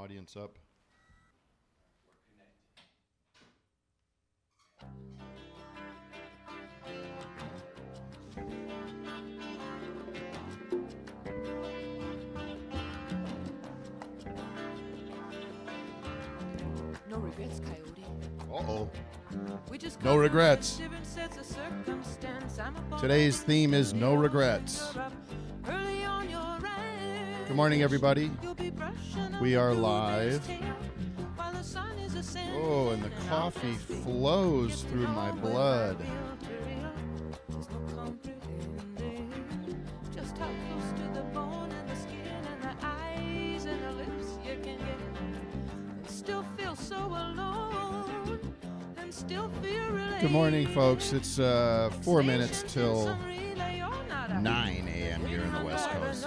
audience up. No regrets, Coyote. Uh-oh. No regrets. Today's theme is no regrets. Good morning, everybody. We are live. Oh, and the coffee flows through my blood. Just how close to the bone and the skin and the eyes and the lips you can get. And still feel so alone. And still feel really. Good morning, folks. It's 4 minutes till 9 a.m. here in the West Coast.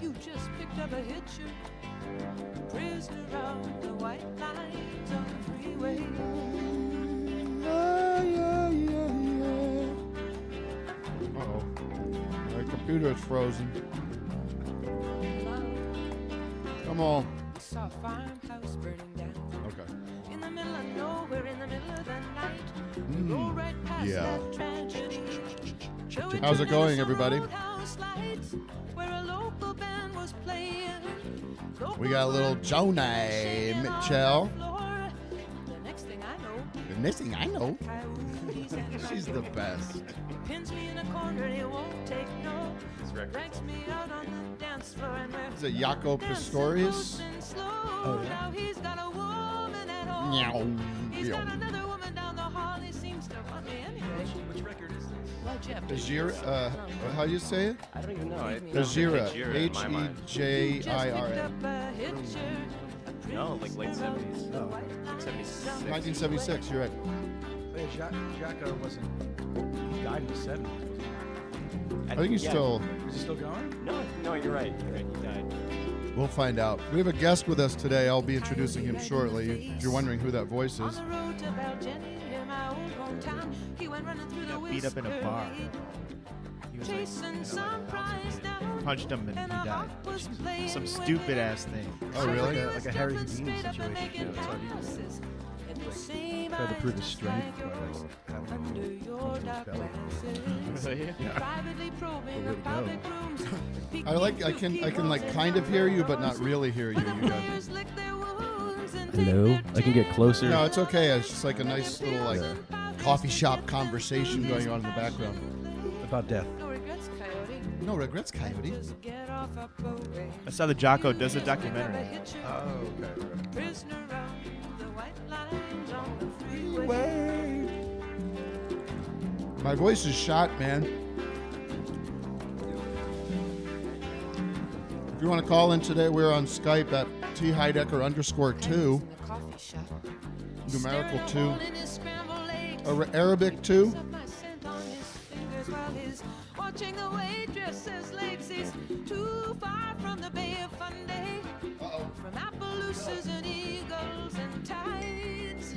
You just picked up a hitcher. Prisoner of the white lines on the freeway. Uh-oh. My computer is frozen. Come on. Saw a farmhouse burning down. Okay. In the middle of nowhere, in the middle of the night. Go right past that tragedy. How's it going, everybody? Where a local band was playing. We got a little Jonah Mitchell. The next thing I know, She's the best. pins me in a corner and he won't take no. Drags me out on the dance floor and we're Is it Yoko Pistorius? Oh, yeah. Now he's got a woman at home. Meow. He's got another woman down the hall. He seems to want me anyway. Which record is this? Why'd you have to Dejira, how do you say it? I don't even know. Dejira. in my mind. H-E-J-I-R-A. No, like late 70s. Oh. Like 76. 1976, you're right. Jacko wasn't. He died in the 70s. I think he's still... Is he still going? No, you're right. He died. We'll find out. We have a guest with us today. I'll be introducing him shortly. If you're wondering who that voice is. Got beat up in a bar. He was like, punched him and he died. Some stupid ass thing. Oh, really? Like a Harry Houdini situation. Yeah, that's how he did. Tried to prove his strength by having him So, yeah. I can like kind of hear you, but not really hear you. You guys. Hello? I can get closer. No, it's okay. It's just like a nice little like coffee shop conversation going on in the background. About death. No regrets, Coyote. I saw the Jocko does a documentary. Oh, okay. My voice is shot, man. If you want to call in today, we're on Skype at @Heidecker_2. Numerical 2. Arabic 2. Watching the waitresses legs, he's too far from the Bay of Fundy. From Appaloosas and eagles and tides,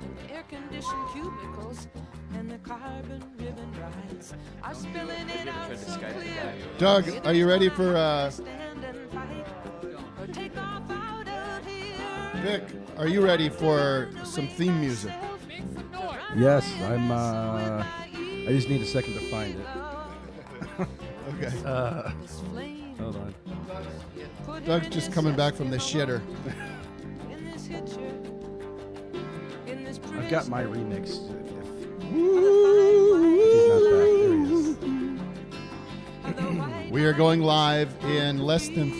and the air-conditioned cubicles and the carbon ribbon rides are spilling it out so clear. Doug, are you ready for Vic, are you ready for some theme music? Yes, I'm. I just need a second to find it. Okay. Hold on. Doug's just coming back from the shitter. I've got my remix. If he's not back, there he is. We are going live in less than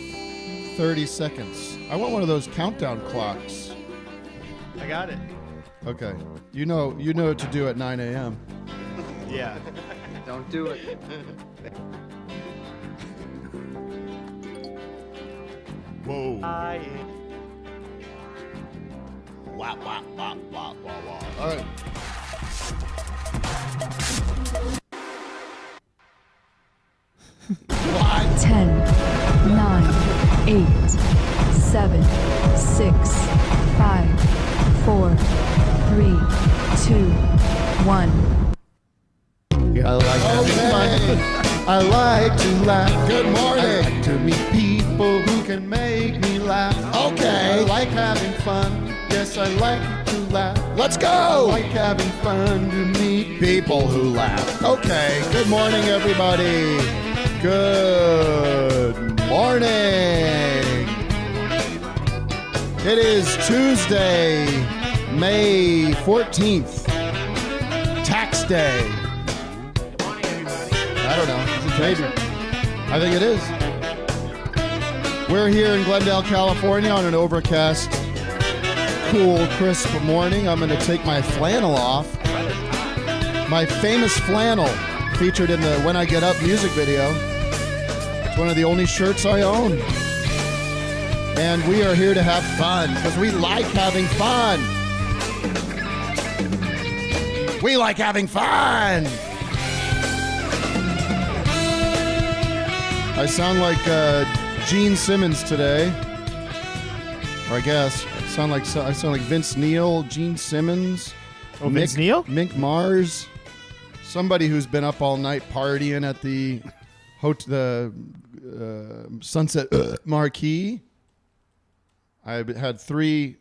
30 seconds. I want one of those countdown clocks. I got it. Okay. You know what to do at 9 a.m. Yeah. Don't do it. Whoa. Wah, wah, wah, wah, wah, wah. All right. What? 10, 9, 8, 7, 6, 5, 4, 3, 2, 1. I like to laugh. Good morning. I like to I like to laugh. Let's go! I like having fun to meet people who laugh. Okay, good morning, everybody. Good morning. It is Tuesday, May 14th. Tax day. I don't know. Maybe. I think it is. We're here in Glendale, California on an overcast, cool, crisp morning. I'm going to take my flannel off. My famous flannel featured in the When I Get Up music video. It's one of the only shirts I own. And we are here to have fun because we like having fun. We like having fun. I sound like Gene Simmons today, or I guess I sound like Vince Neil, Gene Simmons, Vince Neil, Mink Mars, somebody who's been up all night partying at the Sunset Marquee. I had four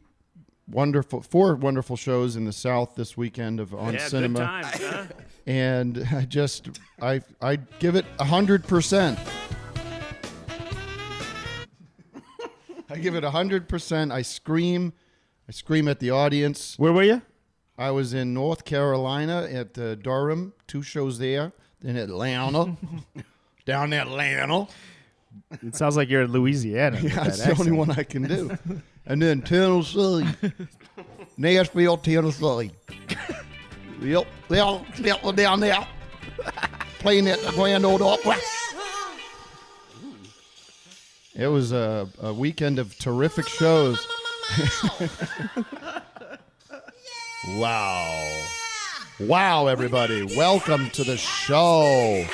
wonderful shows in the South this weekend on cinema. Good times, huh? And I give it 100%. I give it 100%. I scream at the audience. Where were you? I was in North Carolina at Durham, 2 shows there. In Atlanta, down in Atlanta. It sounds like you're in Louisiana. Yeah, that's the only one I can do. And then Tennessee, Nashville, Tennessee. Yep, down there, playing at the Grand Ole Opry. It was a weekend of terrific shows. Wow, everybody. Welcome to the show.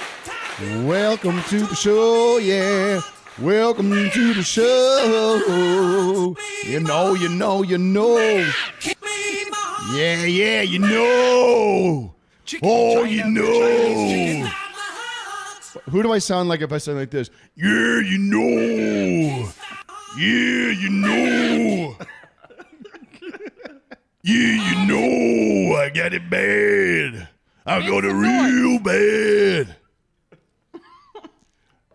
Welcome to the show, yeah. Welcome to the show. You know. Yeah, you know. Oh, you know. Who do I sound like if I sound like this? Yeah, you know. Yeah, you know. Yeah, you know. I got it bad. I got it real bad.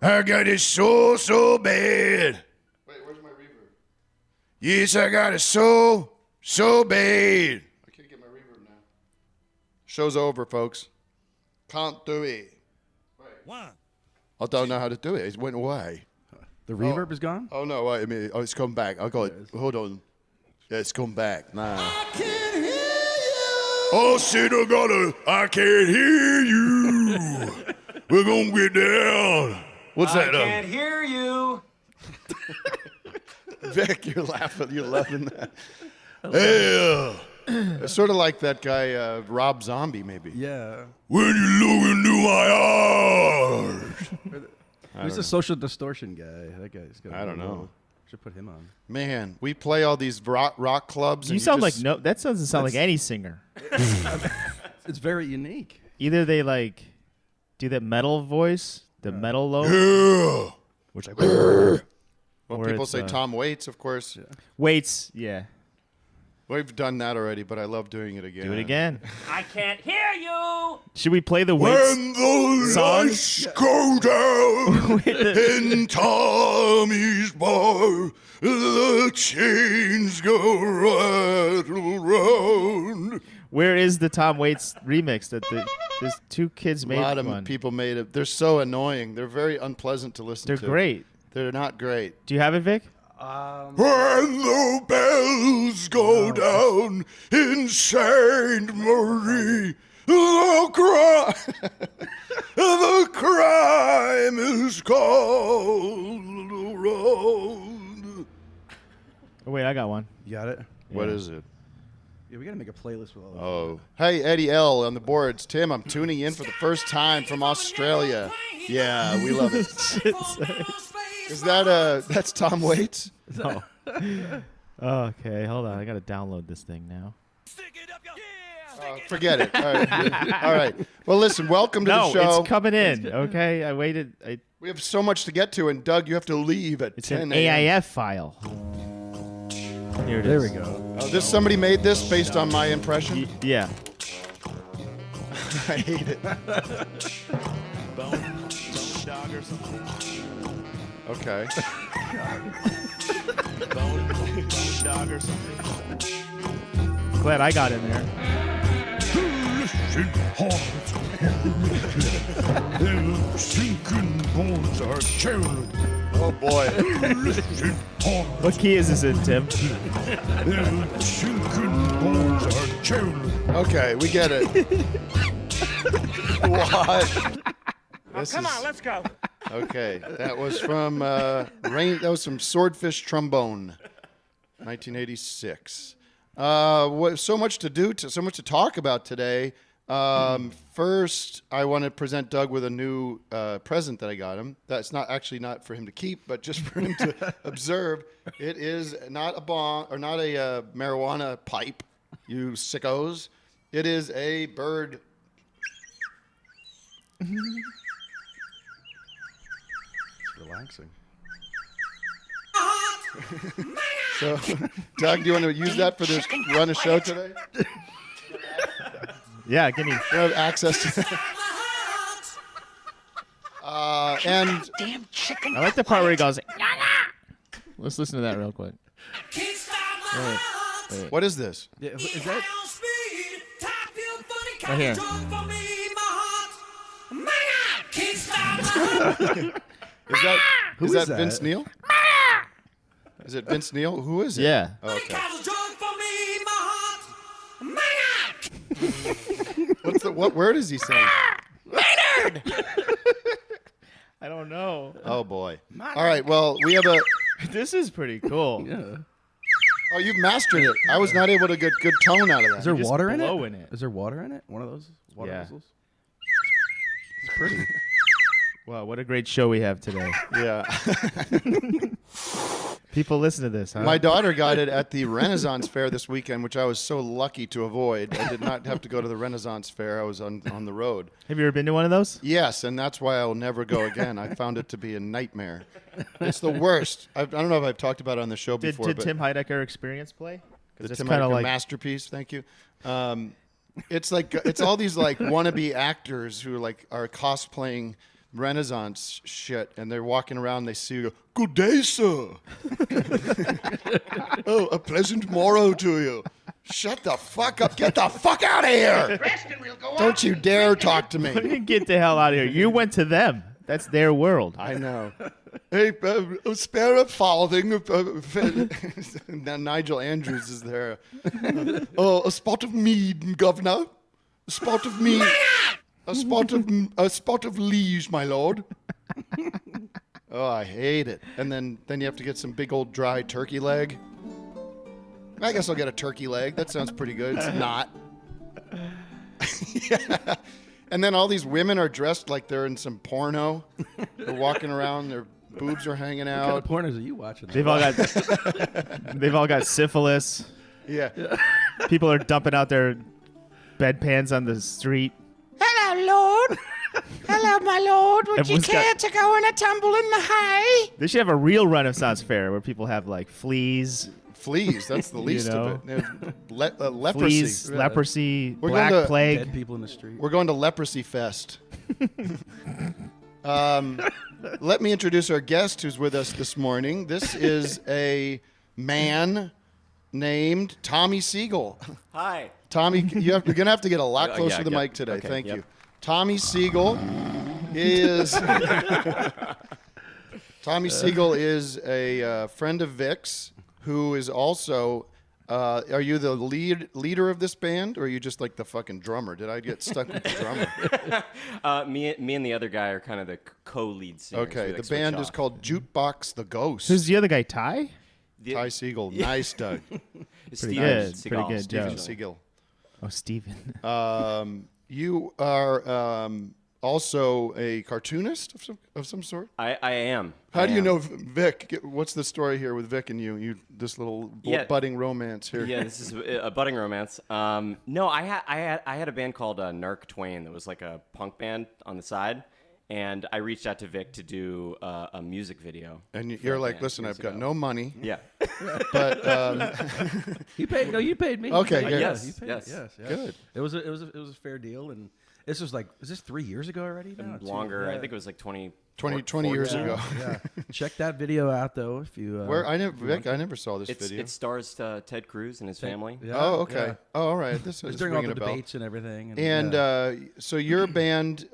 I got it so bad. Wait, where's my reverb? Yes, I got it so bad. I can't get my reverb now. Show's over, folks. Can't do it. Wait. I don't know how to do it. It went away. The reverb is gone? Oh, no. Wait a minute. Oh, it's come back. I got it. Hold on. Yeah, it's come back. Nah. I can't hear you. Oh, shit, I can't hear you. We're going to get down. What's that? I can't hear you. Vic, you're laughing. You're loving that. Yeah. It's sort of like that guy, Rob Zombie, maybe. Yeah. When you look into my eyes. Who's the social distortion guy? That guy's got. I don't know. Should put him on. Man, we play all these rock clubs. You sound like that doesn't sound like any singer. It's very unique. Either they do that metal voice, the metal low. Yeah. Which I Well, people say Tom Waits, of course. Yeah. Waits, yeah. We've done that already, but I love doing it again. Do it again. I can't hear you. Should we play the Waits when the song? lights go down in Tommy's bar, the chains go rattle round. Where is the Tom Waits remix that there's 2 kids made? A lot of people made it. They're so annoying. They're very unpleasant to listen to. They're great. They're not great. Do you have it, Vic? When the bells go down in Saint Marie, the crime is called around. Oh, wait, I got one. You got it? What is it? Yeah, we got to make a playlist with all of Oh. Hey, Eddie L. on the boards. Tim, I'm tuning in for the first time from Australia. Yeah, we love it. Is that's Tom Waits? No. Okay, hold on. I got to download this thing now. Forget it. All right. All right. Well, listen, welcome to the show. No, it's coming in, okay? I waited. We have so much to get to, and Doug, you have to leave at It's 10 an a.m. AIF file. Here it There is. we go. This somebody made this based on my impression. Yeah. I hate it. Bone dog or something. Okay. Bone dog or something. Glad I got in there. Oh boy. What key is this in, Tim? Okay, we get it. What? Come on, let's go. Okay, that was from Rain. That was from Swordfish Trombone, 1986. So much to do, so much to talk about today. First, I want to present Doug with a new present that I got him. That's not for him to keep, but just for him to observe. It is not a bong or not a marijuana pipe, you sickos. It is a bird. Relaxing. So, Doug, do you want to use that for this run a show today? Yeah, give me. You have access to and I like the part where he goes. Let's listen to that real quick. what is this? Yeah, is that? Right here. Is that that? Vince Neil? Is it Vince Neil? Who is it? Yeah. Oh, okay. What word is he saying? I don't know. Oh boy. All right. Well, we have a. This is pretty cool. Yeah. Oh, you've mastered it. I was not able to get good tone out of that. Is there just water in blow it? in it. Is there water in it? One of those water Yeah. whistles? It's pretty. Wow, what a great show we have today. Yeah. People listen to this, huh? My daughter got it at the Renaissance Fair this weekend, which I was so lucky to avoid. I did not have to go to the Renaissance Fair. I was on the road. Have you ever been to one of those? Yes, and that's why I will never go again. I found it to be a nightmare. It's the worst. I don't know if I've talked about it on the show Did before. Tim Heidecker Experience play? The It's Tim kind of Heidecker like masterpiece. Thank you. It's like it's all these like wannabe actors who like are cosplaying Renaissance shit, and they're walking around. They see you go, "Good day, sir." Oh, a pleasant morrow to you. Shut the fuck up. Get the fuck out of here. Don't you dare talk to me. get the hell out of here. You went to them. That's their world. I know. Hey, spare a farthing. Now Nigel Andrews is there. Oh, a spot of mead, governor. A spot of mead. A spot of liege, my lord. Oh, I hate it. And then you have to get some big old dry turkey leg. I guess I'll get a turkey leg. That sounds pretty good. It's not. Yeah. And then all these women are dressed like they're in some porno. They're walking around. Their boobs are hanging What kind out. of pornos are you watching? They've all got syphilis. Yeah. People are dumping out their bedpans on the street. Hello, Lord. Hello, my Lord. Would you Everyone's got- care to go on a tumble in the hay? They should have a real Renaissance fair where people have like fleas, Fleas. That's the least know. of it. Leprosy. fleas, leprosy, We're black going to- plague. Dead people in the street. We're going to Leprosy Fest. Let me introduce our guest who's with us this morning. This is a man named Tommy Siegel. Hi. Tommy, you're going to have to get a lot closer yeah, to the yeah. mic today. Okay, Thank yep. you. Tommy Siegel is Tommy Siegel is a friend of Vic's who is also. Are you the leader of this band, or are you just like the fucking drummer? Did I get stuck with the drummer? Me and the other guy are kind of the co-lead singers. Okay, We, the like, switch band is off. called Jukebox the Ghost. Who's the other guy? Ty? Ty Siegel. Nice, Doug. It's Pretty Steven good, Seagal, pretty good Steven job. Siegel. Oh, Steven. You are also a cartoonist of some sort. I am. How I do you am. know Vic? What's the story here with Vic and you? This little Yeah. budding romance here. Yeah, this is a budding romance. No, I had a band called Narc Twain that was like a punk band on the side, And I reached out to Vic to do a music video. And for you're that like, band listen, years I've got ago. no money, Yeah. but You paid. No, you paid me. Okay, good. Yes, you paid. yes. Yes. Good. It was a fair deal, and this was like, is this 3 years ago already? Now? Longer. Yeah. I think it was like 20 years Yeah, ago. yeah. Check that video out though if you. Where I never saw this video. It stars Ted Cruz and his family. Yeah, Oh, okay. yeah. Oh, all right. This It was is during all the ringing a bell. debates and everything. And yeah. so your band,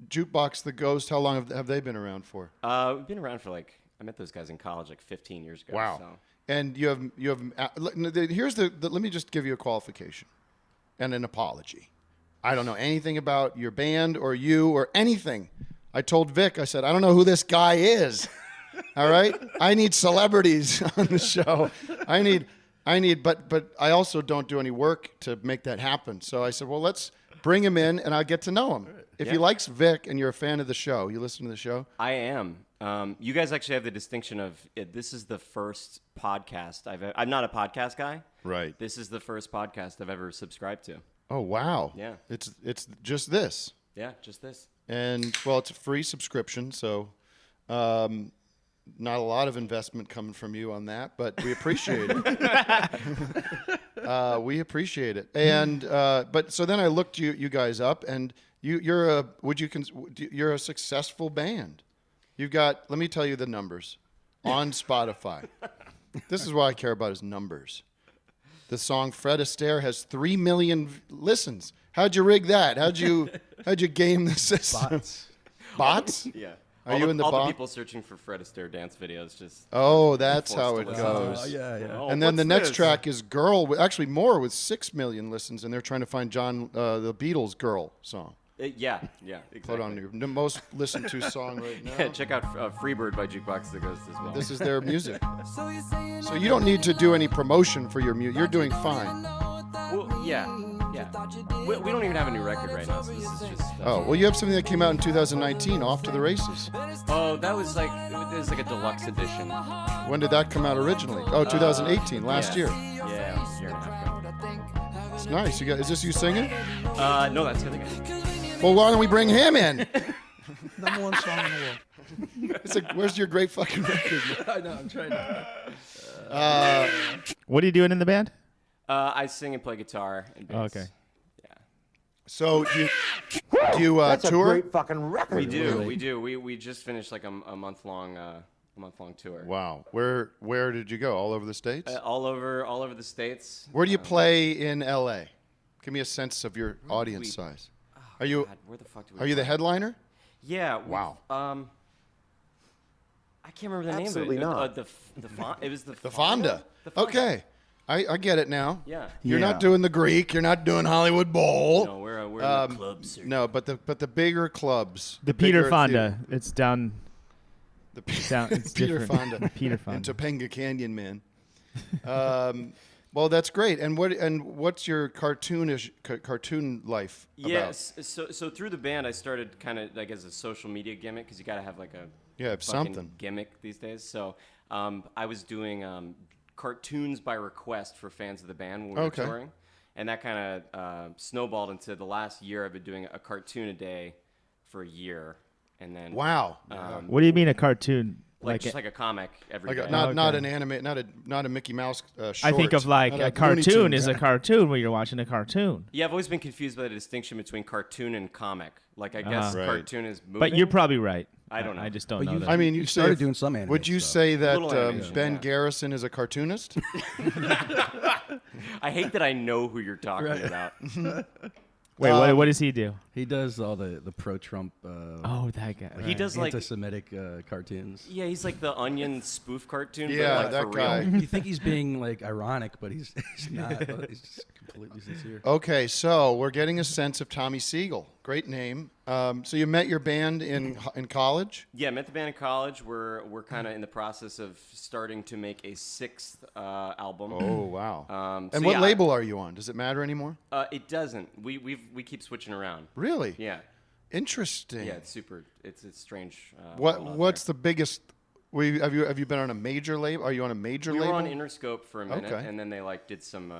Jukebox the Ghost, how long have they been around for? We've been around for I met those guys in college like 15 years ago. Wow. So. And you have here's the let me just give you a qualification and an apology. I don't know anything about your band or you or anything. I told Vic, I said, I don't know who this guy is. All right? I need celebrities on the show. I need but I also don't do any work to make that happen. So I said, well, let's bring him in and I'll get to know him. If he likes Vic and you're a fan of the show, you listen to the show? I am. You guys actually have the distinction of this is the first podcast I'm not a podcast guy. Right. This is the first podcast I've ever subscribed to. Oh, wow. Yeah. It's just this. Yeah, just this. And, well, it's a free subscription, so not a lot of investment coming from you on that, but we appreciate it. We appreciate it. And but so then I looked you guys up, and you're a successful band. You've got, let me tell you the numbers on Spotify. This is what I care about is numbers. The song Fred Astaire has 3 million listens. How'd you rig that? How'd you game the system? Bots? Yeah. Are you in the all bot? the people searching for Fred Astaire dance videos just. Oh, that's forced how to it listen. goes. Oh, yeah, yeah. Oh, And then the what's next this? track is Girl, actually more with 6 million listens, and they're trying to find the Beatles' Girl song. Yeah, exactly. Put on your most listened to song right now. Yeah, check out Freebird by Jukebox the Ghost as well. This is their music. So you don't need to do any promotion for your music. You're doing fine. Well, yeah. We don't even have a new record right now, so this is just. Oh, well, you have something that came out in 2019, Off to the Races. Oh, that was like a deluxe edition. When did that come out originally? Oh, 2018, last year. Yeah, a year and a half ago. It's nice. Is this you singing? No, that's the other guy. Well, why don't we bring him in? Number one song in the world. It's like, where's your great fucking record? I know. I'm trying to. What are you doing in the band? I sing and play guitar and bass. Oh, okay. Yeah. So do you tour? fucking record. We do. We just finished like a month long tour. Wow. Where did you go? All over the States? All over the states. Where do you play in LA? Give me a sense of your audience size. Are you God, where the fuck do we are you the play? headliner? Yeah. Wow. I can't remember the Absolutely name of not. it. It was the The Fonda. The Fonda. Okay. I get it now. Yeah. You're not doing the Greek. You're not doing Hollywood Bowl. No, we're in the club circuit. No, but the bigger clubs. The bigger Peter Fonda. It's down. The Down. It's Peter different. Fonda. Peter And Fonda. Topanga Canyon Man. Well, that's great. And what's your cartoon life about? Yes. So through the band, I started kind of like as a social media gimmick because you got to have like a Yeah, fucking something. gimmick these days. So I was doing cartoons by request for fans of the band when we were Okay. touring, and that kind of snowballed into the last year. I've been doing a cartoon a day for a year, and then Wow. What do you mean a cartoon? like just like a comic every day. Like not Okay. an anime, not a Mickey Mouse short. I think of like Not a Looney cartoon Tunes. is a cartoon where you're watching a cartoon. Yeah, I've always been confused by the distinction between cartoon and comic. Like I guess Right. cartoon is moving. But you're probably right. I don't know. I just don't But know you- that. I mean, you You started say- doing some anime Would you stuff. say that Little animation, Ben yeah. Garrison is a cartoonist? I hate that I know who you're talking about. Wait, what does he do? He does all the pro-Trump. Oh, that guy. He does like anti-Semitic cartoons. yeah, he's like the Onion spoof cartoon. Yeah, but like that for guy. Real. You think he's being like ironic, but he's not. He's just completely sincere. Okay, so we're getting a sense of Tommy Siegel. Great name. So you met your band in college? Yeah, met the band in college. We're kind of in the process of starting to make a 6th album. Oh wow! So And what yeah, label are you on? Does it matter anymore? It doesn't. We keep switching around. Really? Yeah, Interesting. yeah. It's super. It's strange. What's the biggest? Have you been on a major label? Are you on a major We label? were on Interscope for a minute, Okay. and then they like did some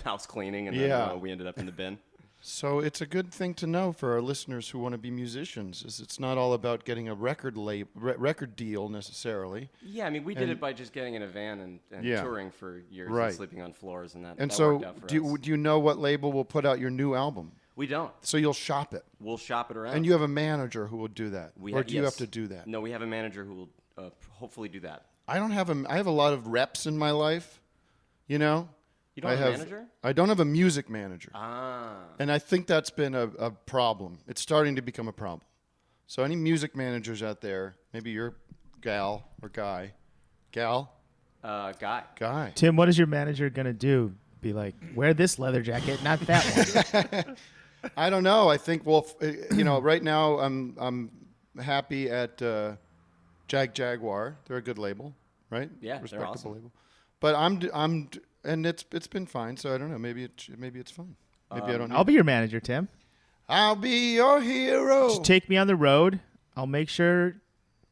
house cleaning, and Yeah. then we ended up in the bin. So it's a good thing to know for our listeners who want to be musicians. Is it's not all about getting a record deal necessarily. Yeah, I mean, we did it by just getting in a van and touring for years and sleeping on floors, and that worked out for us. Do you know what label will put out your new album? We don't. So you'll shop it. We'll shop it around. And you have a manager who will do that, or do you have to do that? No, we have a manager who will hopefully do that. I don't have I have a lot of reps in my life, you know. You don't have a manager? I don't have a music manager. Ah. And I think that's been a problem. It's starting to become a problem. So any music managers out there, maybe you're gal or guy. Gal? Guy. Guy. Tim, what is your manager going to do? Be like, wear this leather jacket, not that one. I don't know. I think, well, right now I'm happy at Jaguar. They're a good label, right? Yeah, respectable they're awesome. label. But and it's been fine. So I don't know. Maybe it's fine. Maybe I don't. I'll be your manager, Tim. I'll be your hero. Just take me on the road. I'll make sure,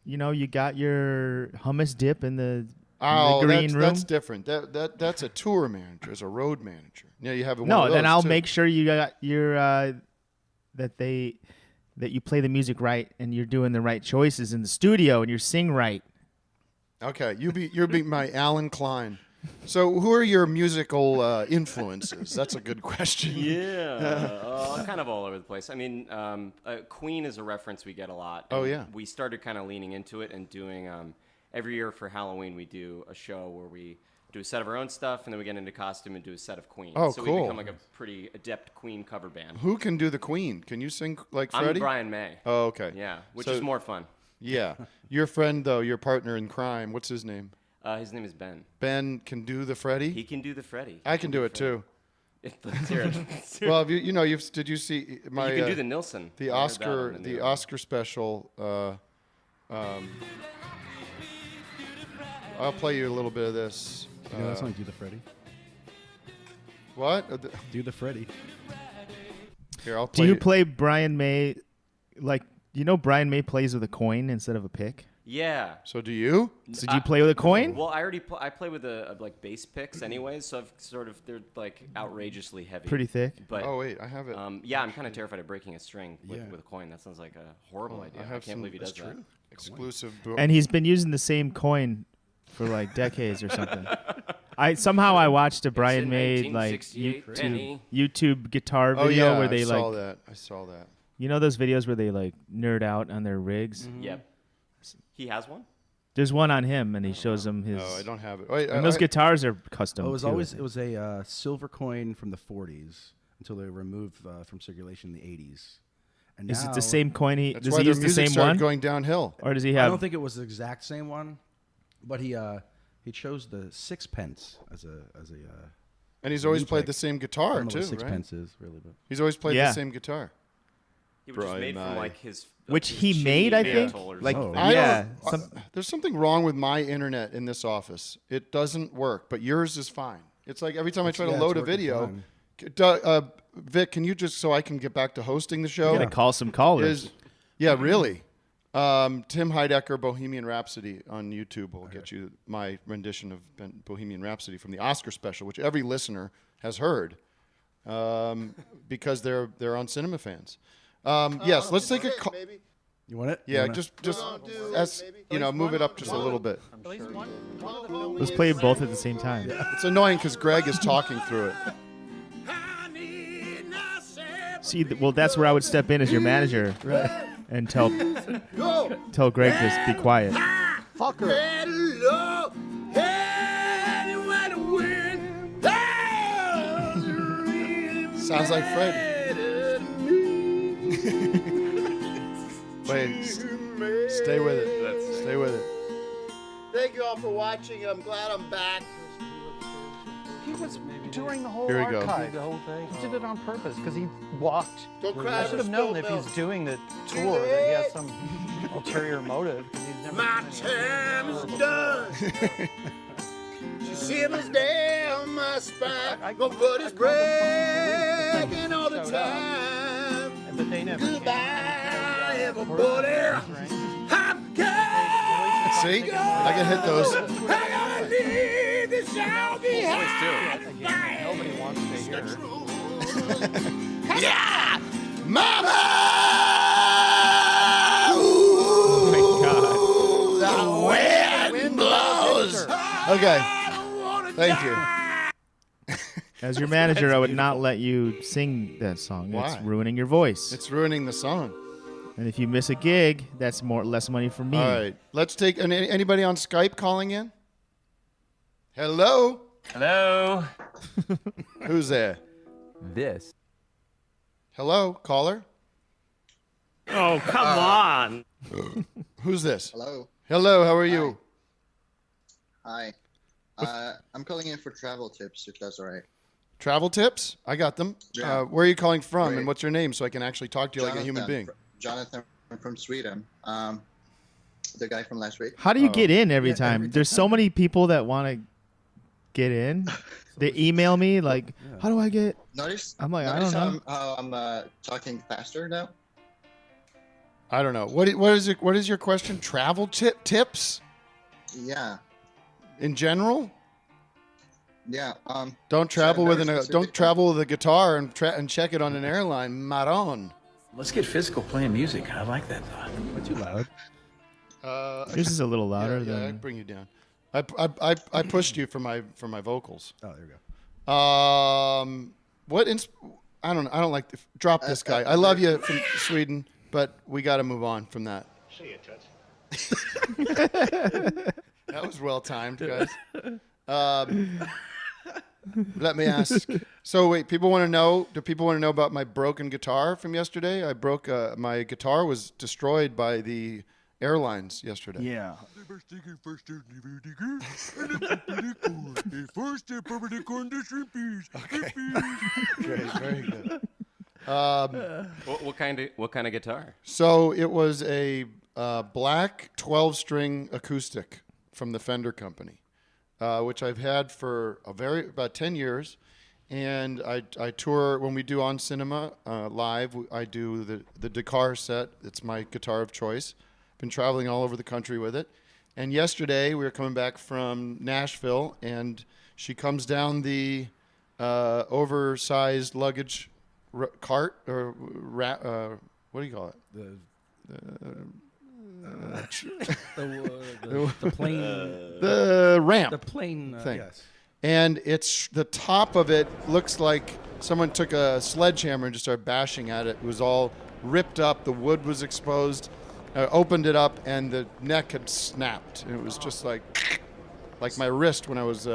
you got your hummus dip in the green room. That's different. That's a tour manager. It's a road manager. Yeah, you have one No, of those then I'll too. make sure you got your that you play the music right and you're doing the right choices in the studio and you sing right. Okay, you're be my Alan Klein. So, who are your musical influences? That's a good question. Yeah, kind of all over the place. I mean, Queen is a reference we get a lot. Oh, yeah. We started kind of leaning into it and doing every year for Halloween we do a show where we do a set of our own stuff and then we get into costume and do a set of Queen. Oh, so cool. we become like a pretty adept Queen cover band. Who can do the Queen? Can you sing like Freddie? I'm Brian May. Oh, okay. Yeah, which is more fun. Yeah. Your friend, though, your partner in crime, what's his name? His name is Ben. Ben can do the Freddie? He can do the Freddie. I can do it, too. Let's hear it. Well, did you see my... You can do the Nilsson. The Oscar special. I'll play you a little bit of this. That's not Do the Freddie. What? Do the Freddie. Here, I'll play. Do you play Brian May like Brian May plays with a coin instead of a pick? Yeah. So do you? So do you play with a coin? Well, I play with like bass picks anyways, so I've they're like outrageously heavy. Pretty thick. But oh wait, I have it. Yeah, I'm kind of terrified of breaking a string with a coin. That sounds like a horrible idea. I can't believe he does that. Exclusive. And he's been using the same coin for like decades or something. I watched a Brian May like YouTube guitar video where they I saw that. You know those videos where they like nerd out on their rigs? Mm-hmm. Yep. He has one? There's one on him, and he shows them his... No, I don't have it. Wait, and those guitars are custom, it was a silver coin from the 40s until they were removed from circulation in the 80s. And is it the same coin? Does he use the same one? Going downhill. Or does he have... I don't think it was the exact same one, but he chose the sixpence as a and he's always played the same guitar, too, right? I don't know what sixpence is, really. But he's always played the same guitar. He was just made from like his... Which he made, I think. Like, there's something wrong with my internet in this office. It doesn't work, but yours is fine. It's like every time I try to load a video... Vic, can you just, so I can get back to hosting the show? You gotta call some callers. Really. Tim Heidecker, Bohemian Rhapsody on YouTube will get you my rendition of Bohemian Rhapsody from the Oscar special, which every listener has heard because they're on cinema fans. Yes, let's take a call. You want it? Yeah, just move it up just a little bit. Let's play both at the same time. It's annoying because Greg is talking through it. See, well, that's where I would step in as your manager, and tell Greg to be quiet. Fucker. Sounds like Fred. Wait, stay with it. Stay with it. Thank you all for watching. I'm glad I'm back. He was touring the whole archive. The whole thing. He did it on purpose because he walked. Don't cry. I should have known if he's doing the tour that he has some ulterior motive. My time's done. She shivers down my spine. My body's breaking all the time. But they never Goodbye, everybody. I'm gone. See? I can hit those. I gotta leave this out behind. Nobody wants to hear. Yeah! Mama! Oh The wind blows. Okay. Thank you. As your manager, I would not let you sing that song. Why? It's ruining your voice. It's ruining the song. And if you miss a gig, that's less money for me. All right. Let's take anybody on Skype calling in? Hello? Hello? Who's there? This. Hello, caller? Oh, come on. Who's this? Hello. Hello, how are you? Hi. I'm calling in for travel tips, if that's all right. Travel tips? I got them. Yeah. Where are you calling from, Great. and what's your name so I can actually talk to you like a human being? Jonathan from Sweden. The guy from last week. How do you get in every time? There's so many people that want to get in. They email me like, how do I get? Notice? I'm like, I don't know. How I'm talking faster now? I don't know. What is your question? Travel tips? Yeah. In general? Yeah. Don't travel with a guitar and check it on an airline. Maron. Let's get physical playing music. I like that thought. Not too loud. Yours is a little louder Yeah, I than. bring you down. I pushed you for my vocals. Oh, there we go. I don't like drop this guy. I love you from Sweden, but we got to move on from that. See you, Toots. That was well timed, guys. Let me ask. So wait, people want to know. Do people want to know about my broken guitar from yesterday? I broke. My guitar was destroyed by the airlines yesterday. Yeah. Okay. Great, very good. What kind of guitar? So it was a black 12-string acoustic from the Fender company, which I've had for about 10 years. And I tour when we do On Cinema live. I do the Dakar set. It's my guitar of choice. Been traveling all over the country with it. And yesterday we were coming back from Nashville, and she comes down the oversized luggage cart or what do you call it? The plane. The ramp. The plane thing. Yes. And it's the top of it looks like someone took a sledgehammer and just started bashing at it. It was all ripped up. The wood was exposed. Opened it up, and the neck had snapped. And it was just like my wrist when I was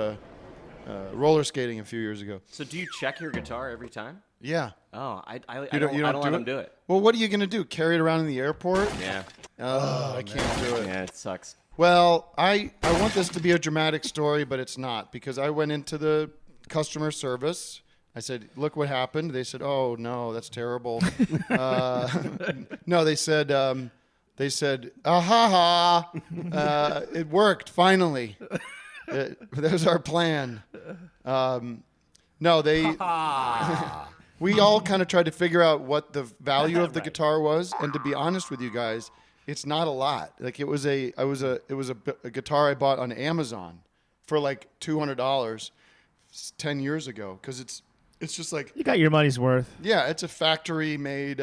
roller skating a few years ago. So do you check your guitar every time? Yeah. Oh, I You don't let them do it. Well, what are you going to do? Carry it around in the airport? Yeah. Oh, I can't do it. Yeah, it sucks. Well, I want this to be a dramatic story, but it's not, because I went into the customer service. I said, look what happened. They said, oh, no, that's terrible. No, they said, ha. It worked, finally. That was our plan. No, they... We all kind of tried to figure out what the value of the guitar was, and to be honest with you guys, it's not a lot. Like it was a guitar I bought on Amazon for like $200 10 years ago, because it's just like You got your money's worth. Yeah, it's a factory made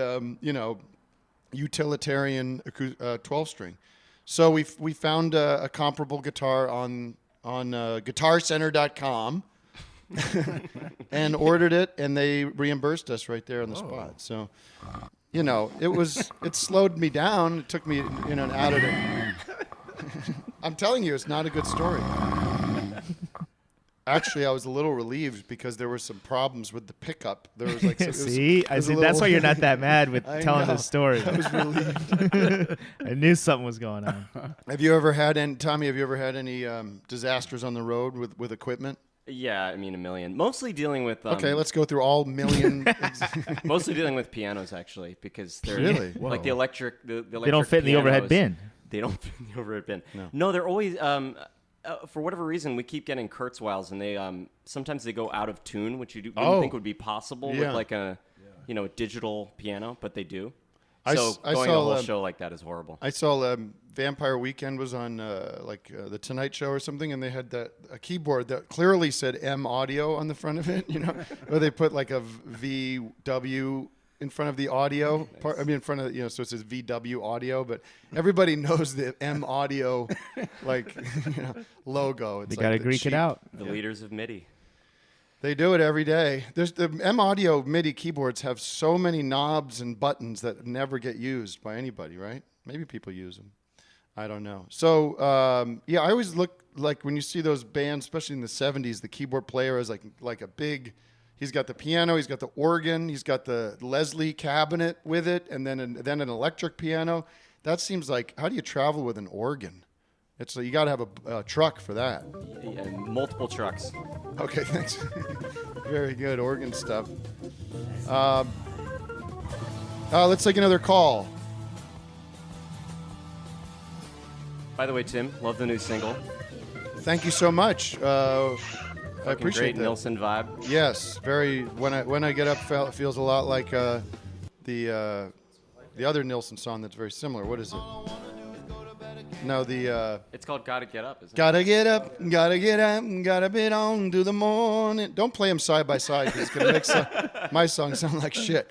utilitarian 12-string. So we found a comparable guitar on guitarcenter.com. And ordered it, and they reimbursed us right there on the spot. So, it slowed me down. It took me, out of it. I'm telling you, it's not a good story. Actually, I was a little relieved because there were some problems with the pickup. There was like see, that's why you're not that mad with telling the story. I was relieved. I knew something was going on. Have you ever had any disasters on the road with equipment? Yeah, I mean, a million. Mostly dealing with... okay, let's go through all million... Mostly dealing with pianos, actually, because they're... Really? Like the electric They don't fit in the overhead bin. They don't fit in the overhead bin. No, they're always... for whatever reason, we keep getting Kurzweils, and they sometimes they go out of tune, which you wouldn't think would be possible with like a digital piano, but they do. So going a whole show like that is horrible. I saw Vampire Weekend was on the Tonight Show or something, and they had a keyboard that clearly said M Audio on the front of it, or they put like a VW in front of the audio part. I mean, in front of, so it says VW Audio, but everybody knows the M Audio logo. It's they got to Greek it out. The leaders of MIDI. They do it every day. There's the M Audio MIDI keyboards have so many knobs and buttons that never get used by anybody, right? Maybe people use them. I don't know. So, I always look like when you see those bands, especially in the 70s, the keyboard player is like a big, he's got the piano, he's got the organ, he's got the Leslie cabinet with it, and then an electric piano. That seems like, how do you travel with an organ? You got to have a truck for that. Yeah, multiple trucks. Okay, thanks. Very good organ stuff. Let's take another call. By the way, Tim, love the new single. Thank you so much. I appreciate great that. Nilsson vibe. Yes, very. When I get up, it feels a lot like the other Nilsson song that's very similar. What is it? No, it's called "Gotta Get Up," isn't it? Gotta get up, gotta bid on to the morning. Don't play them side by side because it's gonna make my song sound like shit.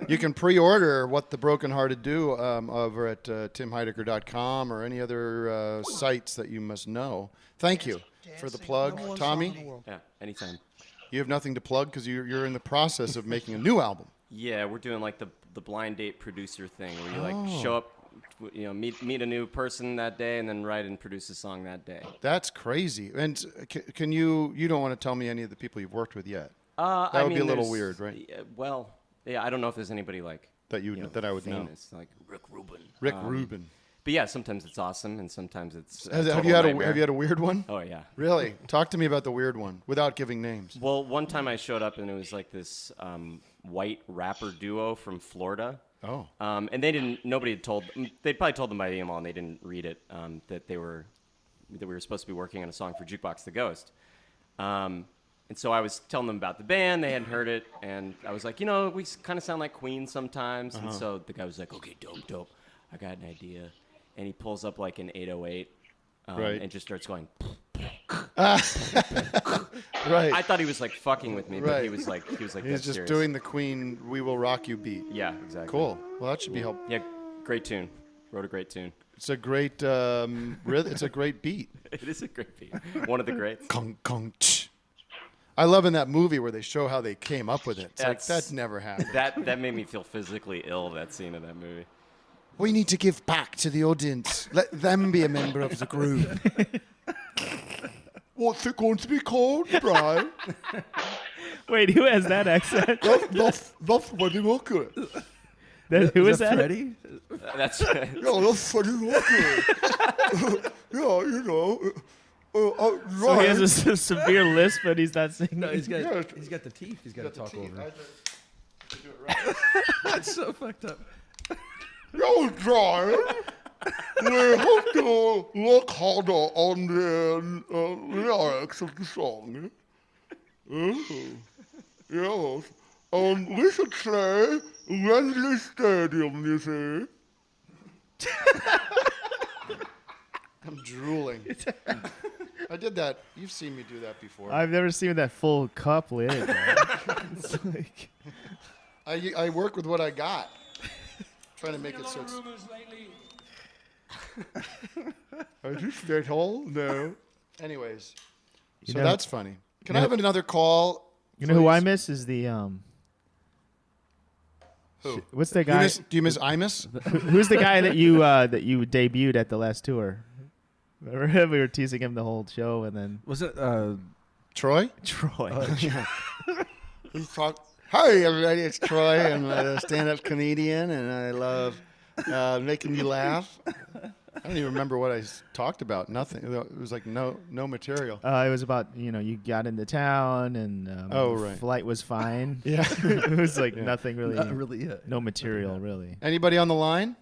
You can pre-order What the Broken Hearted Do over at timheidecker.com or any other sites that you must know. Thank you for the plug, Tommy. Yeah, anytime. You have nothing to plug because you're in the process of making a new album. Yeah, we're doing like the blind date producer thing where you show up, meet a new person that day and then write and produce a song that day. That's crazy. And can you don't want to tell me any of the people you've worked with yet? That would be a little weird, right? Yeah, I don't know if there's anybody like that that I would famous, know. Like Rick Rubin. Rick Rubin. But yeah, sometimes it's awesome and sometimes it's have you had a weird one? Oh yeah. Really? Talk to me about the weird one without giving names. Well, one time I showed up and it was like this white rapper duo from Florida. Oh. And nobody had told them. They'd probably told them by email and they didn't read it, that we were supposed to be working on a song for Jukebox the Ghost. And so I was telling them about the band. They hadn't heard it. And I was like, we kind of sound like Queen sometimes. And so the guy was like, okay, dope. I got an idea. And he pulls up like an 808 and just starts going. Right. I thought he was like fucking with me, but he was like he's just serious. Doing the Queen "We Will Rock You" beat. Yeah, exactly. Cool. Well, that should be helpful. Yeah, great tune. Wrote a great tune. It's a great it's a great beat. It is a great beat. One of the greats. Kong, kong, ch. I love in that movie where they show how they came up with it. It's like that never happened. That made me feel physically ill. That scene of that movie. We need to give back to the audience. Let them be a member of the group. What's it going to be called, Brian? Wait, who has that accent? That's Freddie Mercury. Who is that? Freddie? That's that's Freddie Mercury. So he has a severe lisp, but he's not singing. No, he's got the teeth. He's got to talk over. That's so fucked up. Yo, Brian, we have to look harder on the lyrics of the song. Yes. We should say Wembley Stadium, you see. I'm drooling. I did that. You've seen me do that before. I've never seen that full cup lid. It's like... I work with what I got. Trying to make it so it's... Are you straight hole? No. Anyways. So that's funny. Can I have another call? You know who I miss is the... Who? What's the guy? Do you miss Imus? Who's the guy that you debuted at the last tour? Remember we were teasing him the whole show, and then was it Troy? Troy. Yeah. Hi everybody, it's Troy. I'm a stand-up comedian, and I love making you laugh. I don't even remember what I talked about. Nothing. It was like no material. It was about you got into town and flight was fine. Yeah, it was like nothing really. Not really. No material really. Anybody on the line?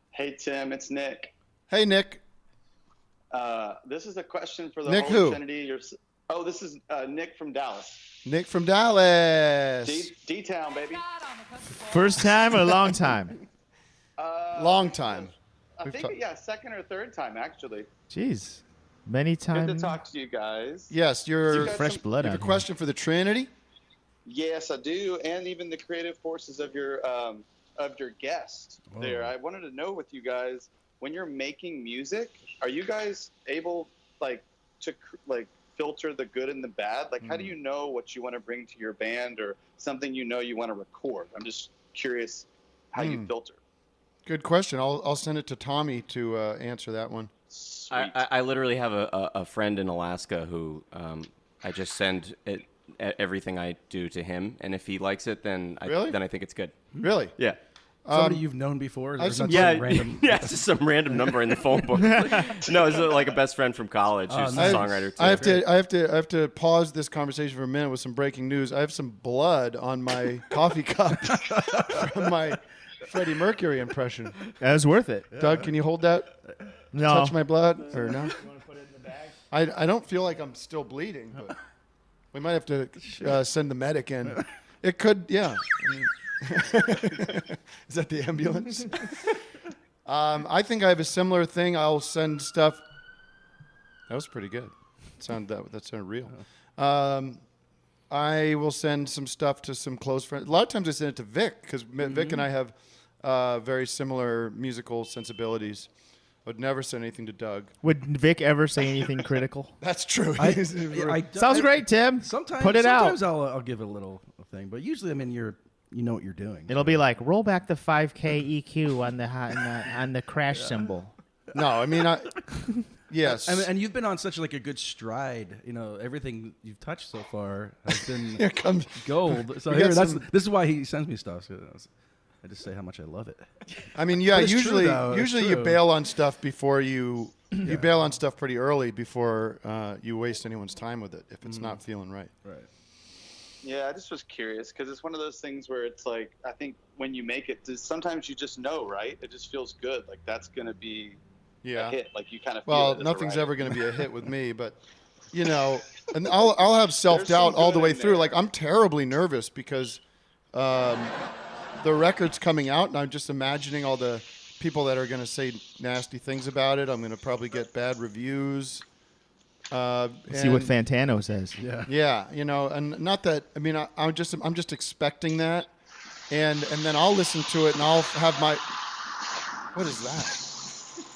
Hey Tim, it's Nick. Hey Nick. This is a question for the Nick whole who? Trinity. This is Nick from Dallas. Nick from Dallas. D-Town, baby. First time or long time? Long time. I think, second or third time, actually. Jeez. Many times. Good to talk to you guys. Yes, you're fresh blood. You have a question for the Trinity? Yes, I do, and even the creative forces of your guest there. I wanted to know with you guys, when you're making music, are you guys able to filter the good and the bad? Like, how do you know what you want to bring to your band or something you want to record? I'm just curious how you filter. Good question. I'll send it to Tommy to answer that one. I literally have a friend in Alaska who I just send everything I do to him, and if he likes it, then I think it's good. Really? Yeah. Somebody you've known before? It's just some random number in the phone book. No, it's like a best friend from college who's a songwriter too. I have to pause this conversation for a minute with some breaking news. I have some blood on my coffee cup from my Freddie Mercury impression. That was worth it. Doug, can you hold that? No. Touch my blood or no? You want to put it in the bag? I don't feel like I'm still bleeding, but we might have to send the medic in. It could, yeah. Is that the ambulance? I think I have a similar thing. I'll send stuff. That was pretty good. That sounded real. I will send some stuff to some close friends. A lot of times I send it to Vic because Vic and I have very similar musical sensibilities. I would never send anything to Doug. Would Vic ever say anything critical? That's true. Sounds great, Tim. Sometimes put it sometimes out. I'll give it a little thing, but usually, I mean, you know what you're doing. It'll be like roll back the 5K EQ on the crash cymbal. No, I mean, yes. And you've been on such like a good stride. You know, everything you've touched so far has been Here comes gold. So this is why he sends me stuff. So I just say how much I love it. I mean, yeah. Usually true. you bail on stuff before you bail on stuff pretty early before you waste anyone's time with it if it's not feeling right. Right. Yeah, I just was curious because it's one of those things where it's like I think when you make it, sometimes you just know, right? It just feels good. Like that's gonna be a hit. Like you kind of feel it as nothing's a ever going to be a hit with me, but you know, and I'll have self-doubt all the way through. Like I'm terribly nervous because the record's coming out, and I'm just imagining all the people that are going to say nasty things about it. I'm going to probably get bad reviews. See what Fantano says. Yeah, you know, and not that. I mean, I'm just expecting that, and then I'll listen to it, and I'll have my. What is that?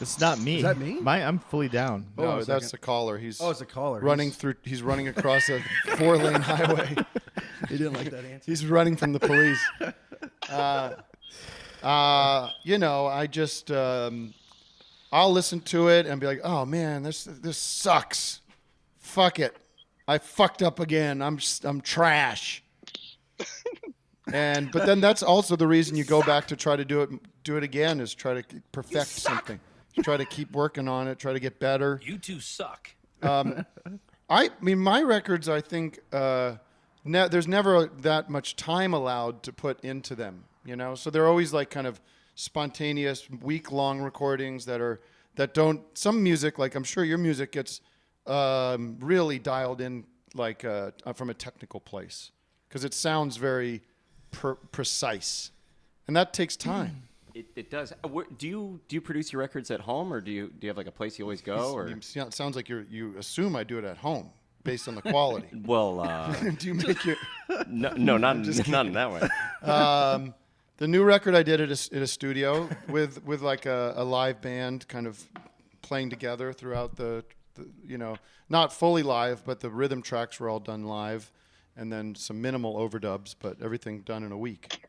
It's not me. Is that me? I'm fully down. No, that's the caller. He's it's a caller. He's running across a 4-lane highway. He didn't like that answer. He's running from the police. You know, I just I'll listen to it and be like, oh man, this sucks. Fuck it, I fucked up again. I'm trash. But then that's also the reason you go back to try to do it again is try to perfect something. Try to keep working on it. Try to get better. You two suck. I mean, my records, I think, there's never that much time allowed to put into them, you know? So they're always like kind of spontaneous, week-long recordings that don't, some music, like I'm sure your music gets really dialed in like from a technical place because it sounds very precise. And that takes time. It does. Do you produce your records at home, or do you have like a place you always go? Or it sounds like you assume I do it at home based on the quality. Well, do you make your no, not in that way. The new record I did at a studio with like a live band, kind of playing together throughout the you know, not fully live, but the rhythm tracks were all done live, and then some minimal overdubs, but everything done in a week.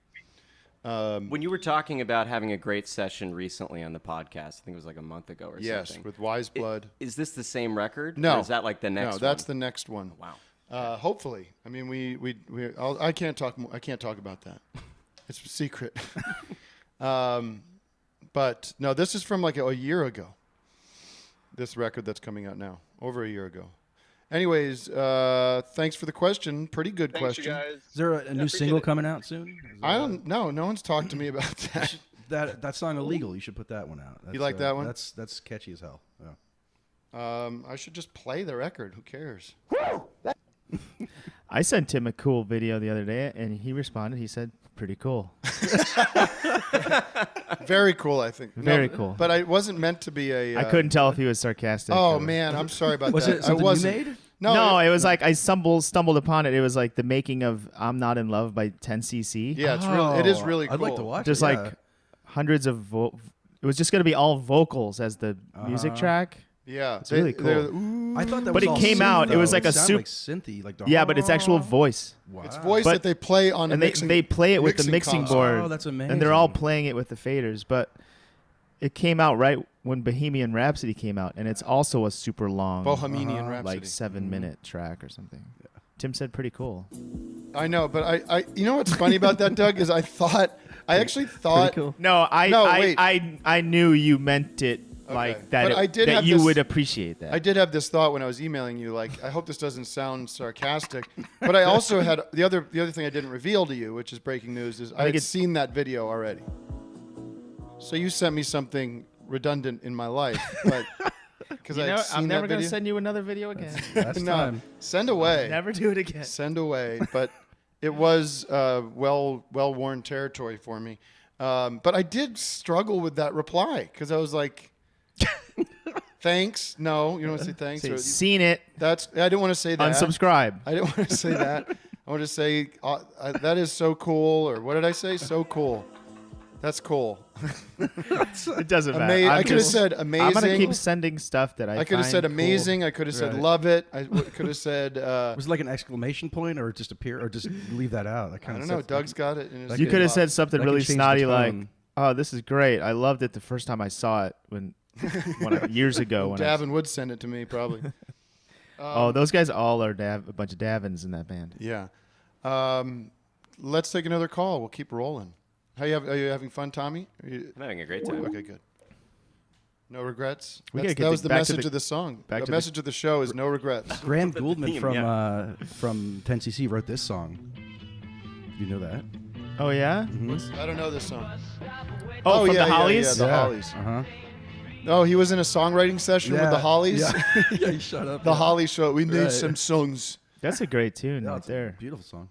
When you were talking about having a great session recently on the podcast, I think it was like a month ago or something. Yes, with Wise Blood. Is this the same record? No. Or is that like the next one? No, that's the next one. Wow. Hopefully. I mean, I can't talk about that. It's a secret. But no, this is from like a year ago. This record that's coming out now, over a year ago. Anyways, thanks for the question. Pretty good question. You guys. Is there a new single coming out soon? I don't know. No one's talked to me about that. That song Illegal, you should put that one out. You like that one? That's catchy as hell. Yeah. I should just play the record. Who cares? I sent Tim a cool video the other day, and he responded. He said, pretty cool. Very cool, I think. Very cool. But it wasn't meant to be a... I couldn't tell if he was sarcastic. Oh, man, I'm sorry about was that. Was it something you made? No, it was like I stumbled upon it. It was like the making of "I'm Not in Love" by 10cc. Yeah, it is really cool. I'd like to watch Just it. like hundreds of it was just going to be all vocals as the music track. Yeah, it's really cool. I thought that but was all it came synth, out. Though. It was like it a sounded like synthy, like the yeah, but it's actual voice. Wow. It's voice that they play on and a mixing. they play it with the mixing console. board. Oh, that's amazing. And they're all playing it with the faders, but it came out right when Bohemian Rhapsody came out, and it's also a super long Bohemian Rhapsody, like 7-minute track or something. Yeah. Tim said pretty cool. I know, but I you know what's funny about that, Doug, is I actually thought cool. I knew you meant it like that. But I did that have you this, would appreciate that. I did have this thought when I was emailing you, like I hope this doesn't sound sarcastic, but I also had the other thing I didn't reveal to you, which is breaking news, is I had seen that video already. So you sent me something redundant in my life, but because I'm never going to send you another video again. Last time. Send away. Never do it again. Send away. But it was well-worn territory for me. But I did struggle with that reply because I was like, thanks. No, you don't want to say thanks. Say, seen it. I didn't want to say that. Unsubscribe. I didn't want to say that. I want to say, that is so cool. Or what did I say? So cool. That's cool. It doesn't matter. I could have said amazing. I'm going to keep sending stuff that I could have said amazing. Cool. I could have said love it. I could have said... was it like an exclamation point or just or just leave that out? I don't know. Doug's got it. You could have said something really snotty like, oh, this is great. I loved it the first time I saw it years ago. Davin would send it to me probably. Those guys all are a bunch of Davins in that band. Yeah. Let's take another call. We'll keep rolling. Are you having fun, Tommy? I'm having a great time. Okay, good. No regrets. That was the message of the song. The message of the show is no regrets. Graham Gouldman from 10cc wrote this song. You know that? Oh yeah. Mm-hmm. I don't know this song. Oh, from the Hollies. Yeah, the Hollies. Oh, he was in a songwriting session with the Hollies. Yeah, shut up. The Hollies show. We need some songs. That's a great tune right there. Beautiful song.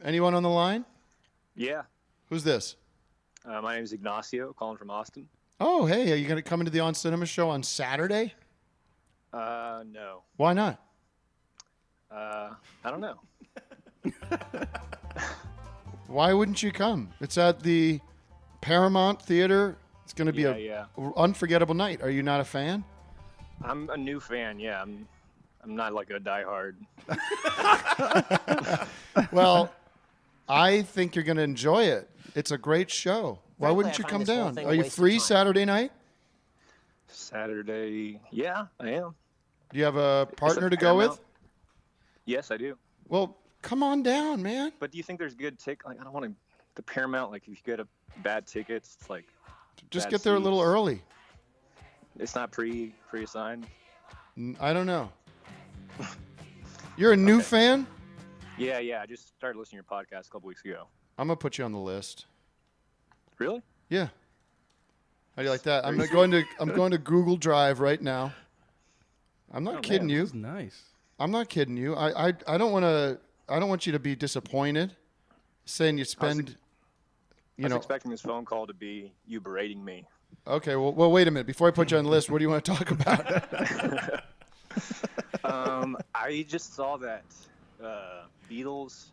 Anyone on the line? Yeah. Who's this? My name is Ignacio, calling from Austin. Oh, hey, are you going to come into the On Cinema show on Saturday? No. Why not? I don't know. Why wouldn't you come? It's at the Paramount Theater. It's going to be an unforgettable night. Are you not a fan? I'm a new fan, yeah. I'm not like a diehard. Well, I think you're going to enjoy it. It's a great show. Why wouldn't you come down? Are you free Saturday night? Saturday, yeah, I am. Do you have a partner to go with? Yes, I do. Well, come on down, man. But do you think there's good tickets? Like, I don't want the Paramount. Like, if you get a bad tickets, it's like just get there a little early. It's not pre-assigned. I don't know. You're a new fan? Yeah. I just started listening to your podcast a couple weeks ago. I'm gonna put you on the list. Really? Yeah. How do you like that? I'm going to Google Drive right now. I'm not kidding you. That's nice. I'm not kidding you. I don't want you to be disappointed saying you spend I was expecting this phone call to be you berating me. Okay, well wait a minute. Before I put you on the list, what do you want to talk about? I just saw that Beatles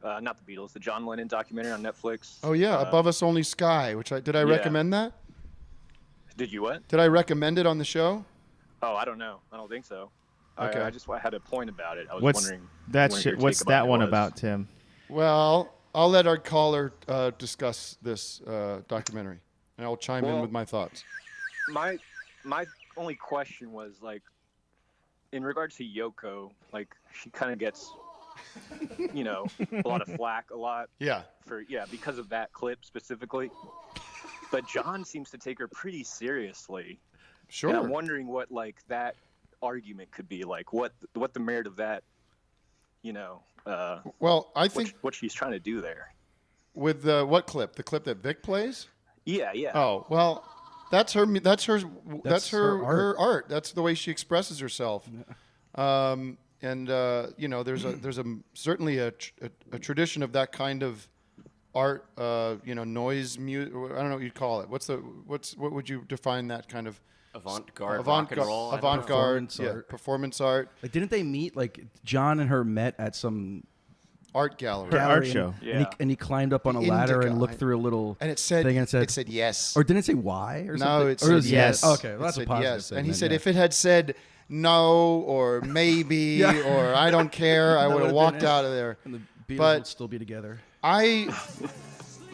not the Beatles, the John Lennon documentary on Netflix. Oh yeah, Above Us Only Sky, which did I recommend that? Did you what? Did I recommend it on the show? Oh, I don't know. I don't think so. Okay. I had a point about it. I was wondering. What's that one about, Tim? Well, I'll let our caller discuss this documentary, and I'll chime in with my thoughts. My only question was like, in regards to Yoko, like she kind of gets, a lot of flack, Yeah. Because of that clip specifically. But John seems to take her pretty seriously. Sure. And I'm wondering what that argument could be like. What the merit of that, well, I think what she's trying to do there. With what clip? The clip that Vic plays? Yeah. Oh, well, that's her her art. That's the way she expresses herself. There's certainly a tradition of that kind of art, noise music. I don't know what you'd call it. What would you define that kind of? Avant-garde rock and roll. Avant-garde, Performance art. Performance art. Like, didn't they meet? Like, John and her met at some art gallery. Art show. And he climbed up on a ladder and looked through a little and it said, thing and it said yes. Or didn't it say why or something? No, it said yes. Okay, well, that's a positive yes. thing. And he said if it had said no or maybe or I don't care, I would have walked out of there. And the Beatles but would still be together. I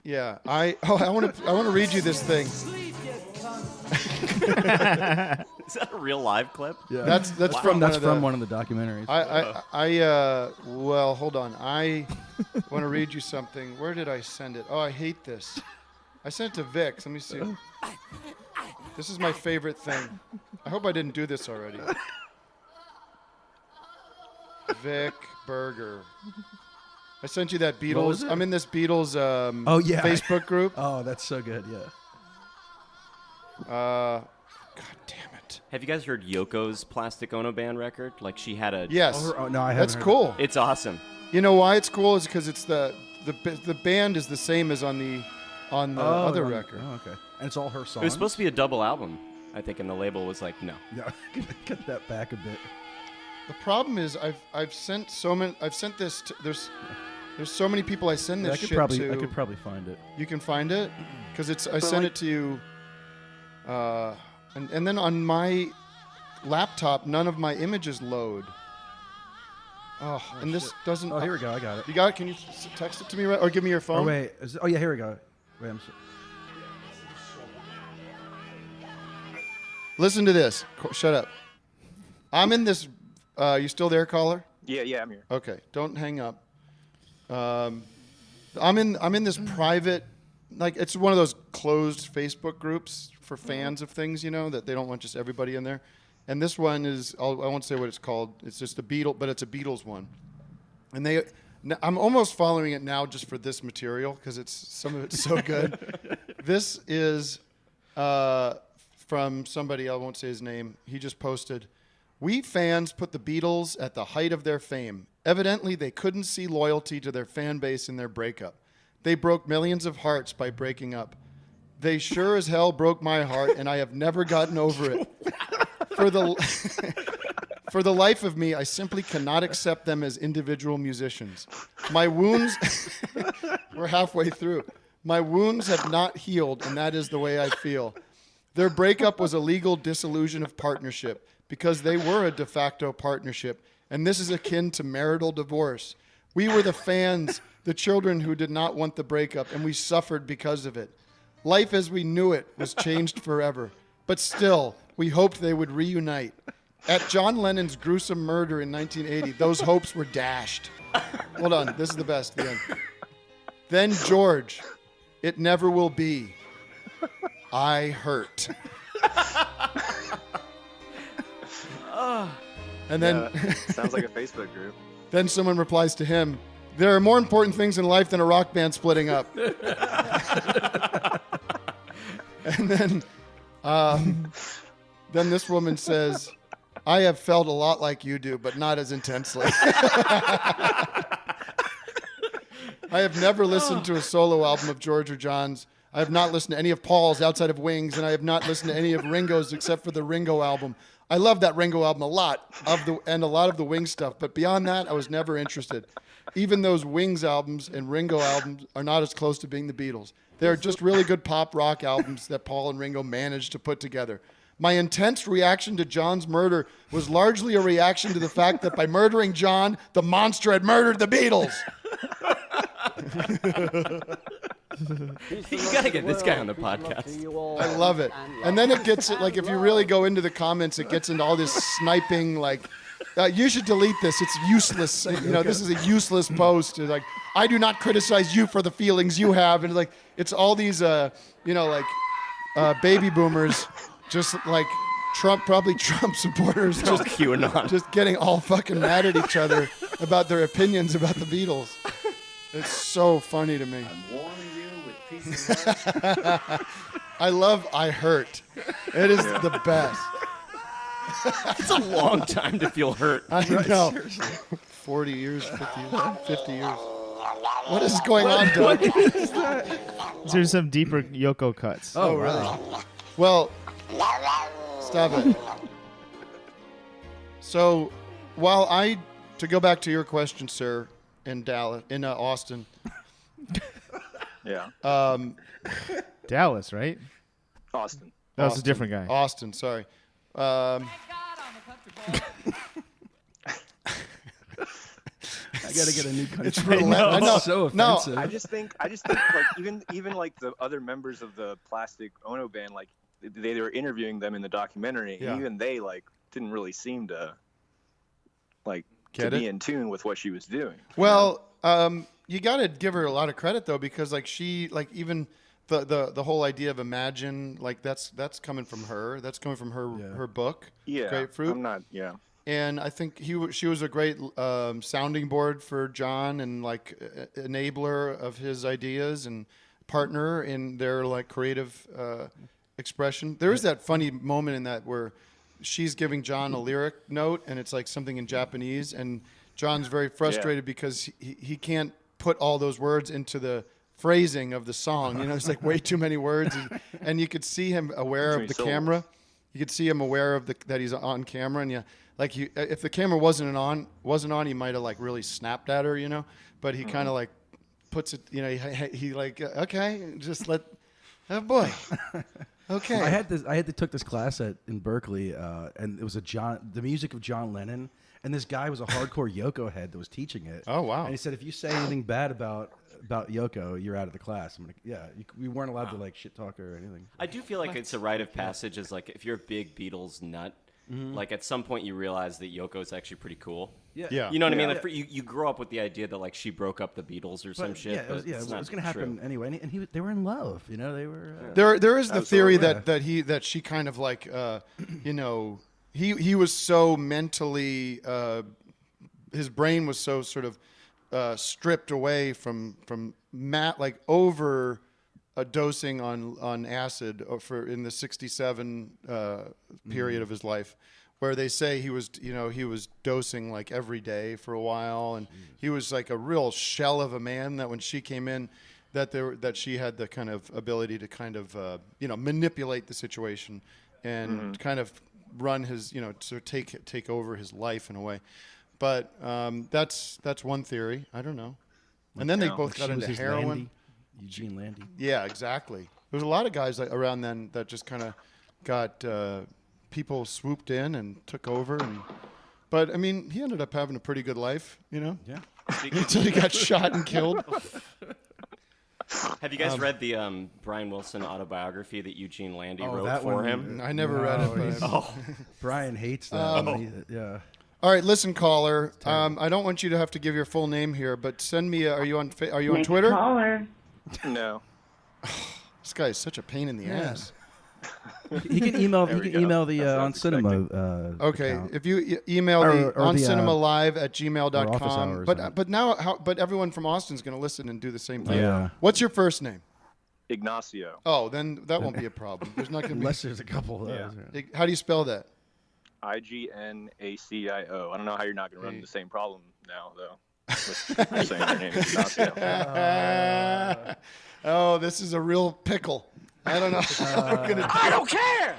want to read you this thing. Is that a real live clip? Yeah. That's from one of the documentaries. Well, hold on. I want to read you something. Where did I send it? Oh, I hate this. I sent it to Vic. Let me see. This is my favorite thing. I hope I didn't do this already. Vic Berger. I sent you that Beatles. I'm in this Beatles Facebook group. Oh, that's so good. Yeah. God damn it. Have you guys heard Yoko's Plastic Ono Band record? Like she had a... Yes. No, I haven't. That's cool. It's awesome. You know why it's cool is because it's the band is the same as on the other record. Oh, okay. And it's all her songs? It was supposed to be a double album, I think, and the label was like, no. Yeah, cut that back a bit. The problem is I've sent so many. I've sent this to, there's so many people I send this shit to. I could probably find it. You can find it? Because I sent it to you. And then on my laptop, none of my images load. Oh, and this doesn't. Oh, here we go. I got it. You got it? Can you text it to me, or give me your phone? Oh wait. Yeah, here we go. Wait, I'm sorry. Listen to this. Shut up. I'm in this. You still there, caller? Yeah, I'm here. Okay, don't hang up. I'm in this private, like it's one of those closed Facebook groups for fans of things, that they don't want just everybody in there. And this one is, I won't say what it's called. It's just but it's a Beatles one. And I'm almost following it now just for this material because some of it's so good. This is from somebody, I won't say his name. He just posted, "We fans put the Beatles at the height of their fame. Evidently, they couldn't see loyalty to their fan base in their breakup. They broke millions of hearts by breaking up. They sure as hell broke my heart, and I have never gotten over it. For the life of me, I simply cannot accept them as individual musicians. My wounds..." We're halfway through. "My wounds have not healed, and that is the way I feel. Their breakup was a legal dissolution of partnership because they were a de facto partnership, and this is akin to marital divorce. We were the fans, the children who did not want the breakup, and we suffered because of it. Life as we knew it was changed forever, but still, we hoped they would reunite. At John Lennon's gruesome murder in 1980, those hopes were dashed." Hold on, this is the best. The end. "Then George, it never will be. I hurt." And then sounds like a Facebook group. Then someone replies to him, "There are more important things in life than a rock band splitting up." And then this woman says, "I have felt a lot like you do, but not as intensely." "I have never listened to a solo album of George or John's. I have not listened to any of Paul's outside of Wings, and I have not listened to any of Ringo's except for the Ringo album. I love that Ringo album a lot, and a lot of the Wings stuff, but beyond that, I was never interested. Even those Wings albums and Ringo albums are not as close to being the Beatles. They're just really good pop rock albums that Paul and Ringo managed to put together. My intense reaction to John's murder was largely a reaction to the fact that by murdering John, the monster had murdered the Beatles." You gotta get this guy on the podcast. I love it. And then it gets, like, if you really go into the comments, it gets into all this sniping, like, you should delete this. It's useless. This is a useless post. It's like, "I do not criticize you for the feelings you have." And like, it's all these, baby boomers, just like probably Trump supporters, just QAnon, just getting all fucking mad at each other about their opinions about the Beatles. It's so funny to me. I'm warning you with pieces of... I love "I hurt." It is the best. It's a long time to feel hurt. I know. 40 years, 50 years. What is going on, Doug? There's some deeper Yoko cuts. Oh, really? Well, stop it. So, to go back to your question, sir, in Austin. Yeah. Dallas, right? Austin. That was a different guy. Austin, sorry. I gotta get a new country. It's I know. So offensive. I just think like even like the other members of the Plastic Ono band, like they were interviewing them in the documentary, and even they like didn't really seem to like be in tune with what she was doing. Well, you got to give her a lot of credit though, because like she like even the whole idea of Imagine, like that's coming from her. That's coming from her book. Yeah. Grapefruit. I'm not. Yeah. And I think she was a great sounding board for John and like enabler of his ideas and partner in their like creative expression. There is that funny moment in that where she's giving John a lyric note and it's like something in Japanese, and John's very frustrated because he can't put all those words into the phrasing of the song. You know, it's like way too many words, and you could see him aware of the camera. You could see him aware of that he's on camera, and like if the camera wasn't on, he might have like really snapped at her, you know. But he kind of like puts it, you know. He like okay, just let. Oh boy. Okay. I took this class in Berkeley, and it was the music of John Lennon, and this guy was a hardcore Yoko head that was teaching it. Oh wow! And he said, if you say anything bad about Yoko, you're out of the class. I'm like, yeah, we weren't allowed to like shit talk her or anything. I do feel like it's a rite of passage. Is like if you're a big Beatles nut, like at some point you realize that Yoko is actually pretty cool. Yeah. You know what I mean? Like you grow up with the idea that like she broke up the Beatles or some shit. Yeah, it was going to happen anyway. And they were in love. You know, they were. There is the theory that she kind of like, you know, he was so mentally, his brain was so sort of stripped away from like over dosing on acid in the 67 period of his life, where they say he was dosing like every day for a while, and he was like a real shell of a man. That when she came in, that she had the kind of ability to kind of manipulate the situation and kind of run his to take over his life in a way. But that's one theory. I don't know. And then they both got into heroin. Eugene Landy. Yeah, exactly. There's a lot of guys around then that just kind of got people swooped in and took over. But I mean, he ended up having a pretty good life, you know. Yeah. Until he got shot and killed. Have you guys read the Brian Wilson autobiography that Eugene Landy wrote for him? I never read it. But Brian hates that. Yeah. All right, listen, caller. I don't want you to have to give your full name here, but send me. Are you on Twitter? Caller. No. This guy is such a pain in the ass. He can email. He can email the On Cinema. Okay, account. if you email the oncinema@gmail.com. But everyone from Austin's going to listen and do the same thing. Yeah. What's your first name? Ignacio. Oh, then that won't be a problem. There's not going to be. Unless there's a couple of those. Yeah. How do you spell that? Ignacio. I don't know how you're not going to run into the same problem now, though. With saying your name is Ignacio. Oh, this is a real pickle. I don't know. I don't care.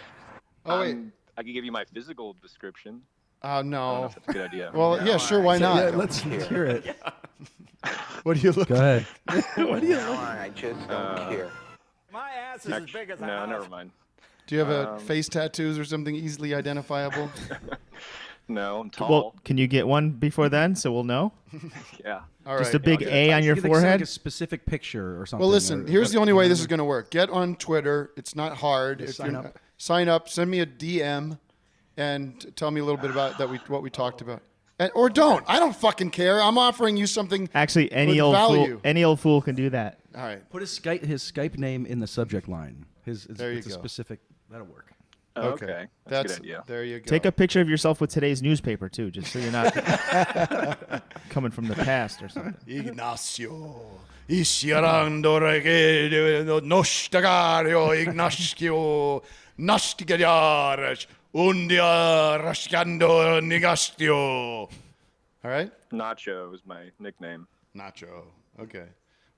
Oh wait, I could give you my physical description. No. I don't know if that's a good idea. Well, yeah, sure. Why not? Yeah, let's hear it. What do you look? Go ahead. What do you look? I just don't care. My ass is as big as a No, house. never mind. Do you have face tattoos or something easily identifiable? No, I'm tall. Well, can you get one before then so we'll know? Yeah. All Just right. a big A on your Like forehead? a specific picture or something. Well, listen. Here's the only way this is going to work. Get on Twitter. It's not hard. Just If sign you're- up. Sign up. Send me a DM, and tell me a little bit about what we talked about. Or don't. I don't fucking care. I'm offering you something. Actually, any with old value. fool can do that. All right. Put his Skype name in the subject line. There you it's a go. specific. That'll work. Okay. That's a good idea. There you go. Take a picture of yourself with today's newspaper too, just so you're not coming from the past or something. Ignacio. Isciarando reggae nostagario Ignacio Nastigares undia rascando negastio. All right? Nacho is my nickname. Nacho. Okay.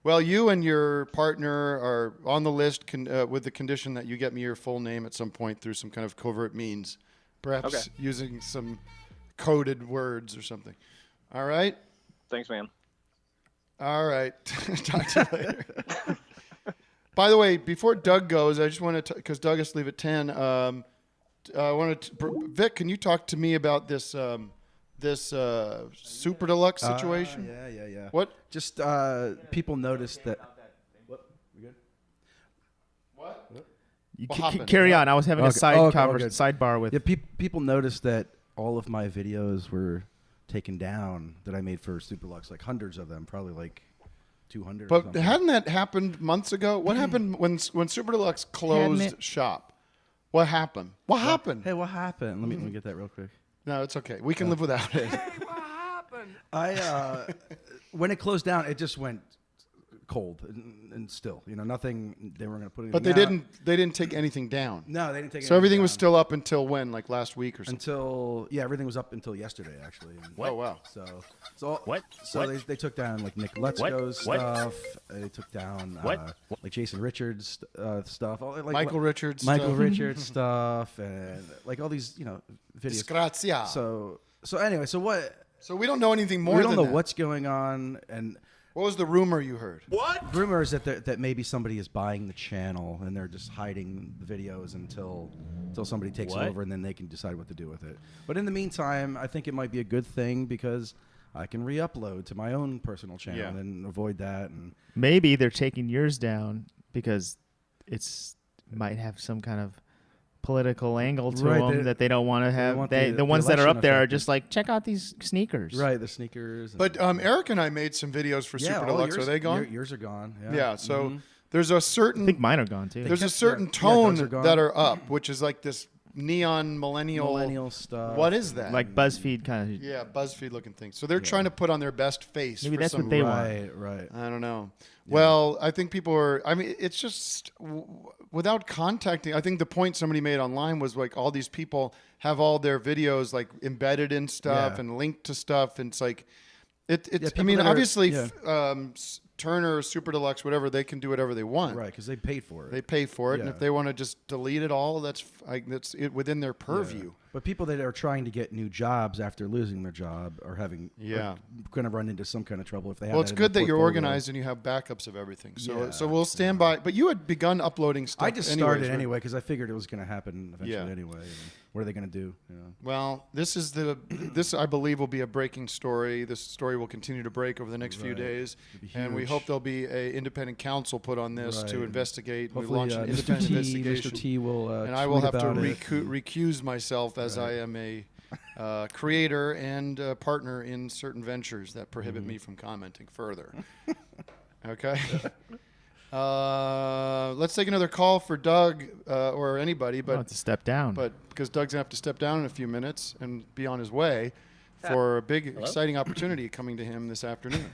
Well, you and your partner are on the list with the condition that you get me your full name at some point through some kind of covert means, perhaps using some coded words or something. All right? Thanks, man. All right. Talk to you later. By the way, before Doug goes, I just want to, because Doug has to leave at 10, I wanted to, Vic, can you talk to me about this Super Deluxe situation? Yeah. What? Just people noticed that. What? We good? What? You What happened? carry on. I was having a good. sidebar with. Yeah, people noticed that all of my videos were taken down that I made for Super Deluxe, like hundreds of them, probably like 200. or But something. hadn't that happened months ago? What happened when Super Deluxe closed shop? What happened? What happened? Hey, what happened? Let me get that real quick. No, it's okay. We can live without it. What happened? When it closed down, it just went cold and still, nothing. They weren't going to put anything. But they didn't take anything down. No, they didn't take. So everything was still up until when? Like last week or something? Everything was up until yesterday, actually. Oh wow. So what? They took down like Nick Letzko's stuff. They took down like Jason Richards stuff. Like Michael Richards stuff, and like all these videos. Disgrazia. So anyway, so what? So we don't know anything more. We don't know that. what's going on, and. What was the rumor you heard? What? Rumor is that maybe somebody is buying the channel and they're just hiding the videos until somebody takes it over and then they can decide what to do with it. But in the meantime, I think it might be a good thing because I can re-upload to my own personal channel and avoid that. And maybe they're taking yours down because might have some kind of political angle to them that they don't want to have. The ones that are up there are just like, check out these sneakers. Right, the sneakers. But Eric and I made some videos for Super Deluxe. Are they gone? Yours are gone. Yeah. So there's a certain. I think mine are gone too. There's a certain tone that are up, which is like this neon millennial stuff. What is that? Like BuzzFeed kind of. Yeah, BuzzFeed looking thing. So they're trying to put on their best face. Maybe for that's some what they want. Right. I don't know. Yeah. Well, I think people are. I mean, it's just without contacting. I think the point somebody made online was like all these people have all their videos like embedded in stuff and linked to stuff, and it's like I mean, obviously. Turner, Super Deluxe, whatever, they can do whatever they want. Right, because they paid for it. They pay for it, and if they want to just delete it all, that's it within their purview. Yeah. But people that are trying to get new jobs after losing their job are going to run into some kind of trouble if they have. Well, it's good that you're organized and you have backups of everything. So we'll stand by. But you had begun uploading stuff. I just started anyway because I figured it was going to happen eventually anyway. And what are they going to do? Well, this I believe will be a breaking story. This story will continue to break over the next few days, and we hope there'll be an independent council put on this to investigate. Hopefully, we launch an independent investigation. Mr. T will, and I will have to recuse myself as I am a creator and partner in certain ventures that prohibit me from commenting further. Okay. Let's take another call for Doug or anybody, but to step down. But because Doug's gonna have to step down in a few minutes and be on his way for a big, exciting opportunity coming to him this afternoon.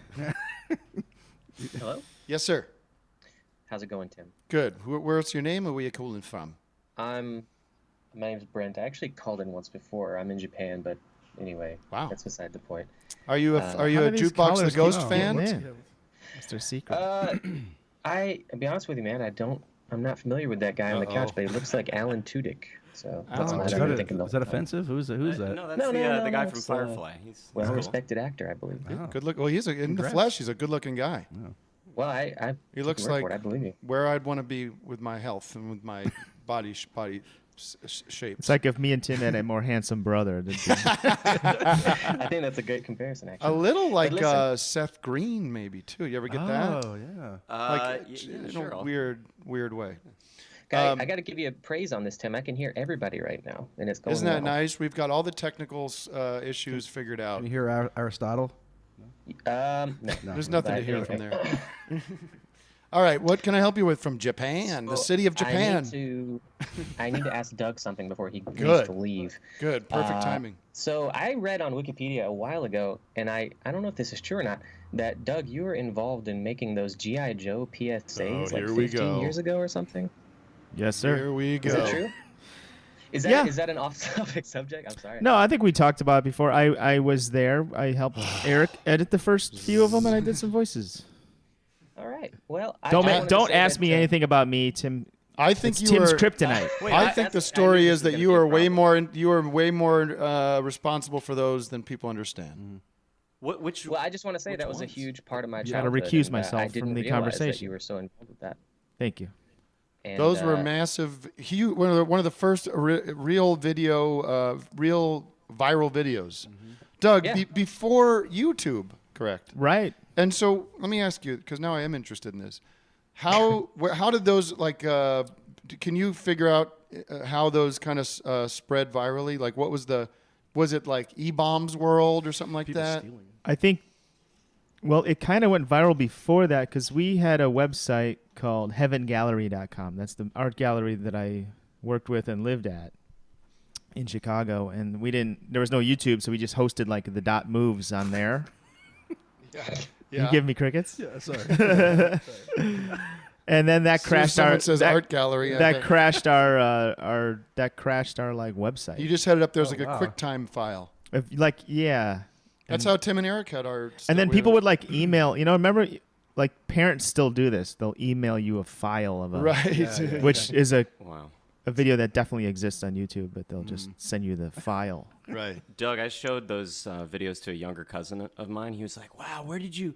Hello. Yes, sir. How's it going, Tim? Good. Where's your name? Or where you calling from? My name's Brent. I actually called in once before. I'm in Japan, but anyway, that's beside the point. Are you a Jukebox the Ghost fan? That's their secret. I'll be honest with you, man. I'm not familiar with that guy on the couch, but he looks like Alan Tudyk. So that's what I'm thinking. Is that offensive? Who's that? No, that's the guy from Firefly. He's a well-respected actor, I believe. Oh. Good look. Well, in the flesh, he's a good-looking guy. Oh. Well, he looks like I believe you. Where I'd want to be with my health and with my body shape. It's like if me and Tim had a more handsome brother. I think that's a good comparison, actually. A little like Seth Green, maybe too. You ever get that? Oh yeah. In a weird way. I got to give you a praise on this, Tim. I can hear everybody right now, and it's going. Isn't that nice? We've got all the technical issues figured out. Can you hear Aristotle? No. There's nothing to hear from there. All right, what can I help you with from Japan, the city of Japan? I need to ask Doug something before he needs to leave. Good, perfect timing. So I read on Wikipedia a while ago, and I don't know if this is true or not, that, Doug, you were involved in making those G.I. Joe PSAs like 15 years ago or something? Yes, sir. Here we go. Is that true? Is that an off-topic subject? I'm sorry. No, I think we talked about it before. I was there. I helped Eric edit the first few of them, and I did some voices. right. Well, don't ask me anything about me, Tim. I think it's Tim's kryptonite. I think the story is that you are way more responsible for those than people understand. Well, I just want to say that was a huge part of my You childhood. got to recuse and, myself I didn't from the realize conversation. That you were so involved with that. Thank you. And, those were massive, huge. One of the first real viral videos. Doug, before YouTube, correct? Right. And so let me ask you, because now I am interested in this. How did those can you figure out how those kind of spread virally? Like, what was it like E-Bombs World or something like that? Stealing. I think, well, it kind of went viral before that because we had a website called heavengallery.com. That's the art gallery that I worked with and lived at in Chicago. And there was no YouTube, so we just hosted like the dot moves on there. Yeah. You give me crickets? Yeah, sorry. And then that crashed our art gallery. That crashed our like website. You just had it up there as like a QuickTime file. That's how Tim and Eric had our. And then people would like email. Remember, like parents still do this. They'll email you a file of which is a video that definitely exists on YouTube, but they'll just send you the file. Right. Doug, I showed those videos to a younger cousin of mine. He was like, "Wow, where did you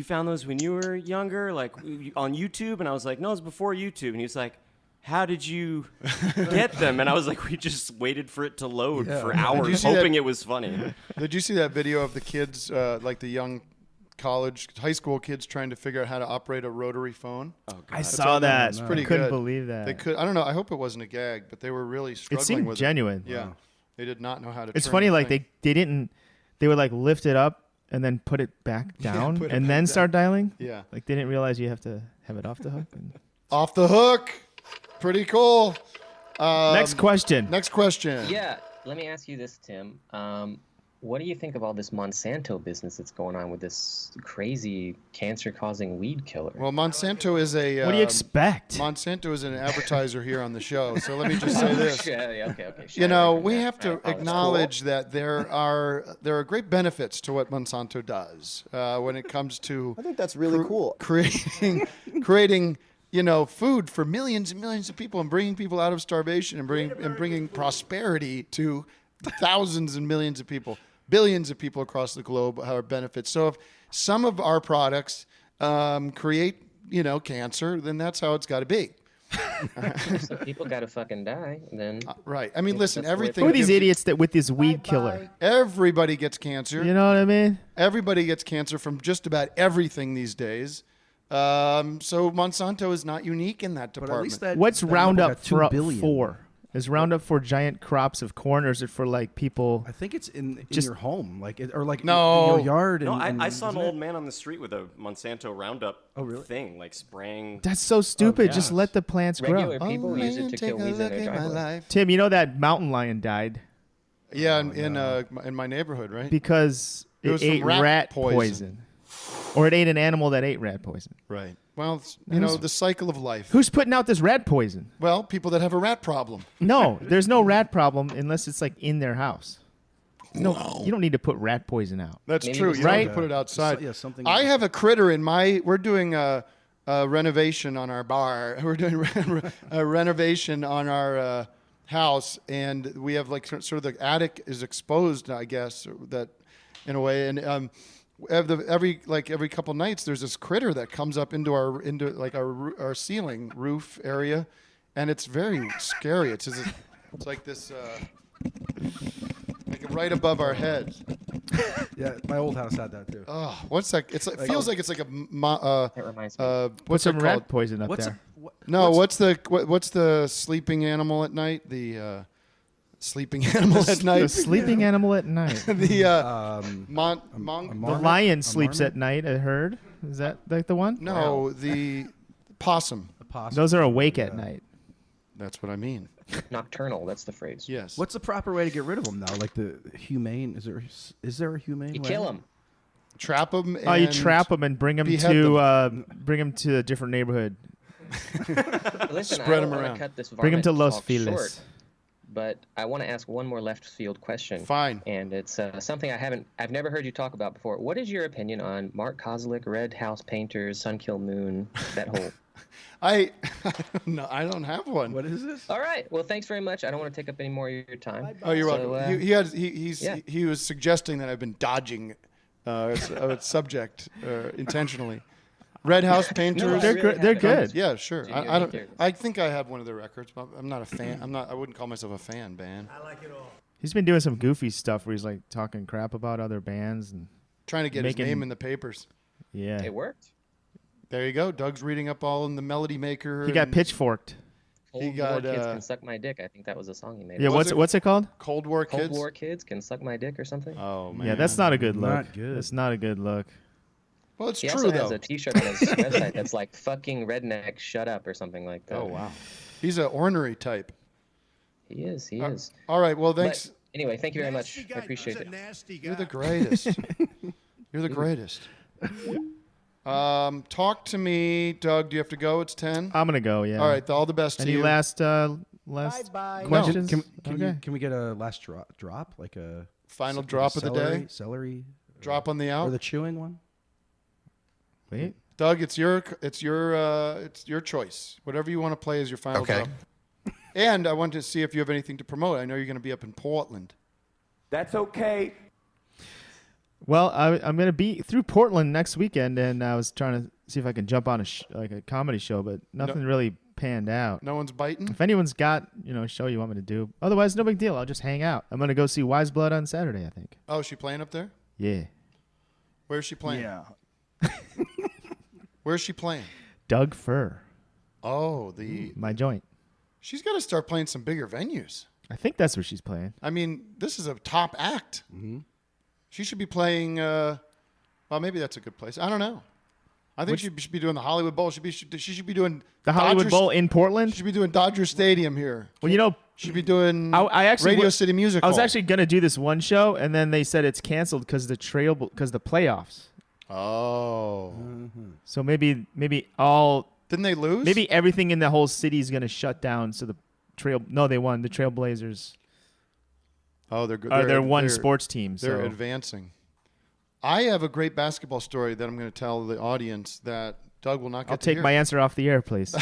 found those when you were younger, like on YouTube?" And I was like, "No, it was before YouTube." And he was like, "How did you get them?" And I was like, "We just waited for it to load for hours, hoping it was funny." Did you see that video of the kids, like the young high school kids trying to figure out how to operate a rotary phone? Oh, God. I saw that. It's pretty couldn't good. Believe that. They could. I don't know. I hope it wasn't a gag, but they were really struggling it seemed with genuine. it. Yeah. Wow. They did not know how to. It's funny, like they didn't. They would like lift it up and then put it back down and then start dialing. Yeah. Like they didn't realize you have to have it off the hook. Off the hook. Pretty cool. Next question. Yeah. Let me ask you this, Tim. What do you think of all this Monsanto business that's going on with this crazy cancer-causing weed killer? Well, Monsanto is a... what do you expect? Monsanto is an advertiser here on the show, so let me just say this. Okay. We have to acknowledge that there are great benefits to what Monsanto does when it comes to... I think that's really cool. Creating food for millions and millions of people and bringing people out of starvation and bringing prosperity to thousands and millions of people. Billions of people across the globe have benefits. So if some of our products create, cancer, then that's how it's got to be. So people got to fucking die, then. Right. I mean, listen, everything. Who are these idiots that with this weed killer? Everybody gets cancer. You know what I mean? Everybody gets cancer from just about everything these days. So Monsanto is not unique in that department. What's Roundup for? Is Roundup for giant crops of corn, or is it for like people? I think it's in your home, in your yard. No, I saw an old man on the street with a Monsanto Roundup thing, like spraying. That's so stupid. Just let the plants grow. Regular people use it to kill weeds in their driveway. Tim, you know that mountain lion died? Yeah, in my neighborhood, right? Because it ate rat poison. Or it ate an animal that ate rat poison. Right. Well, the cycle of life. Who's putting out this rat poison? Well, people that have a rat problem. No, there's no rat problem unless it's like in their house. No, you don't need to put rat poison out. That's true. You don't need to put it outside. I have a critter in we're doing a renovation on our bar. We're doing a renovation on our house, and we have like sort of the attic is exposed, I guess, that in a way, and every couple nights there's this critter that comes up into our ceiling roof area, and it's very scary. It's like this like right above our heads. Yeah, my old house had that too. Oh, what's that? It feels like it's like a That reminds me. What's some rat poison up there? What's the sleeping animal at night? The sleeping animal at night. The sleeping animal at night. The lion sleeps at night, I heard. Is that like the one? No, the possum. Those are awake at night. That's what I mean. Nocturnal, that's the phrase. Yes. What's the proper way to get rid of them now? Like the humane, is there a humane You way? kill them. Trap them. You trap them and bring them to a different neighborhood. Listen, Spread I them don't around. want to cut this Bring them to varmint Los talk Feliz. short, but I want to ask one more left field question. Fine. And it's something I've never heard you talk about before. What is your opinion on Mark Kozlik, Red House Painters, Sun Kill Moon, that whole? I don't have one. What is this? All right. Well, thanks very much. I don't want to take up any more of your time. Oh, you're welcome. He was suggesting that I've been dodging a subject intentionally. Red House Painters. No, they're good. Yeah, sure. I think I have one of their records, but I'm not a fan. I wouldn't call myself a fan, man. I like it all. He's been doing some goofy stuff where he's like talking crap about other bands and trying to get his name in the papers. Yeah, it worked. There you go. Doug's reading up all in the Melody Maker. He got pitchforked. Cold War Kids Can Suck My Dick. I think that was a song he made. Yeah, what's it called? Cold War Kids. Cold War Kids Can Suck My Dick or something. Oh man. Yeah, that's not a good look. Not good. That's not a good look. Well, it's he true also though. has a T-shirt on his website that's like "fucking redneck, shut up" or something like that. Oh wow. He's an ornery type. He is. He is. All right. Well, thanks. But anyway, thank you very much. I appreciate it. You're the greatest. You're the greatest. Talk to me, Doug. Do you have to go? It's 10. I'm gonna go. Yeah. All right. All the best to you. Any last questions? No. Can we get a last drop? Like a final drop of the day? Celery. Drop on the out. Or the chewing one? Wait. Doug, it's your choice. Whatever you want to play as your final drop. And I wanted to see if you have anything to promote. I know you're going to be up in Portland. That's okay. Well, I'm going to be through Portland next weekend, and I was trying to see if I can jump on a comedy show, but nothing really panned out. No one's biting? If anyone's got a show you want me to do, otherwise no big deal. I'll just hang out. I'm going to go see Wise Blood on Saturday, I think. Oh, is she playing up there? Yeah. Where's she playing? Yeah. Where's she playing? Doug Fur. Oh, my joint. She's got to start playing some bigger venues. I think that's where she's playing. I mean, this is a top act. Mm-hmm. She should be playing. Well, maybe that's a good place. I don't know. I think she should be doing the Hollywood Bowl. She should be doing the Hollywood Bowl in Portland. She should be doing Dodger Stadium here. Well, she should be doing I actually Radio City Music Hall. I was actually gonna do this one show, and then they said it's canceled because the playoffs. Oh. Mm-hmm. So maybe all. Didn't they lose? Maybe everything in the whole city is gonna shut down. So they won. The Trailblazers. Oh, they're good. They're one sports team. They're advancing. I have a great basketball story that I'm going to tell the audience that Doug will not get to hear. I'll take my answer off the air, please.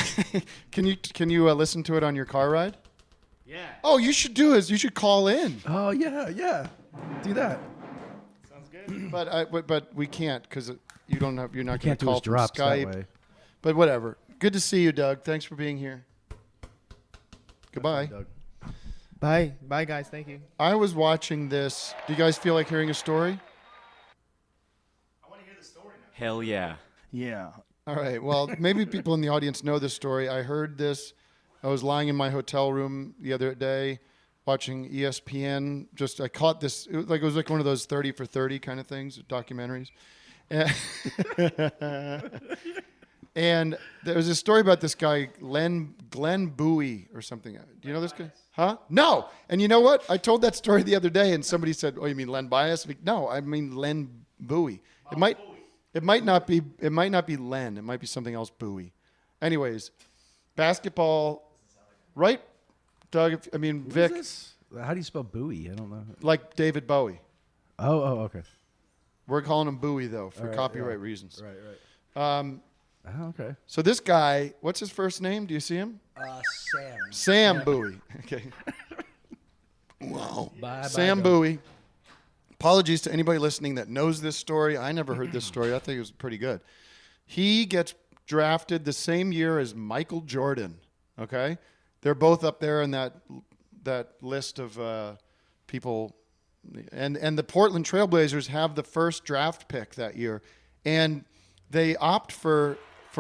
Can you listen to it on your car ride? Yeah. Oh, you should do is you should call in. Oh yeah. Do that. Sounds good. But we can't because you're not going to do call his from drops that Skype. way. But whatever. Good to see you, Doug. Thanks for being here. Goodbye. Doug. Bye, guys. Thank you. I was watching this. Do you guys feel like hearing a story? I want to hear the story now. Hell yeah. Yeah. All right. Well, maybe people in the audience know this story. I heard this. I was lying in my hotel room the other day watching ESPN. I caught this. It was like one of those 30 for 30 kind of things, documentaries. And there was a story about this guy, Glenn Bowie or something. Do you know this guy? Huh? No. And you know what? I told that story the other day, and somebody said, "Oh, you mean Len Bias?" No, I mean Len Bowie. It might not be Len. It might be something else. Bowie. Anyways, basketball, right? Doug. Vic. How do you spell Bowie? I don't know. Like David Bowie. Oh, okay. We're calling him Bowie though for Right, copyright reasons. Right. Oh, okay. So this guy, what's his first name? Do you see him? Sam. Sam Bowie. Okay. Wow. Sam Bowie. Apologies to anybody listening that knows this story. I never heard this story. I think it was pretty good. He gets drafted the same year as Michael Jordan. Okay? They're both up there in that list of people. And the Portland Trailblazers have the first draft pick that year. And they opt for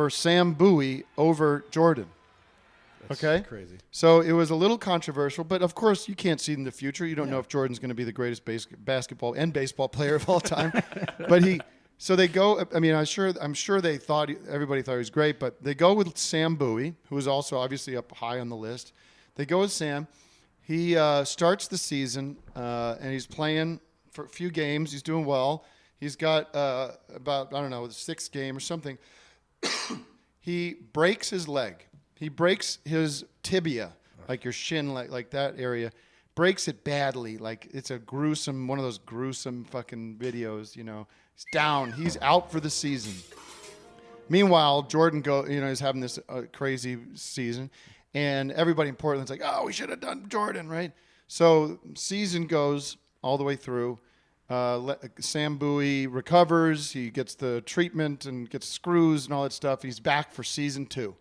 Sam Bowie over Jordan. That's okay? Crazy. So it was a little controversial, but of course you can't see in the future. You don't know if Jordan's going to be the greatest basketball and baseball player of all time. But so they go. I mean, I'm sure they thought everybody thought he was great, but they go with Sam Bowie, who is also obviously up high on the list. They go with Sam. He starts the season and he's playing for a few games. He's doing well. He's got about, I don't know, the 6th game or something. He breaks his leg. He breaks his tibia, like your shin, like that area. Breaks it badly. Like it's a gruesome, one of those gruesome fucking videos, you know. He's down. He's out for the season. Meanwhile, Jordan is having this crazy season, and everybody in Portland's like, oh, we should have done Jordan, right? So season goes all the way through. Sam Bowie recovers. He gets the treatment and gets screws and all that stuff. He's back for season 2.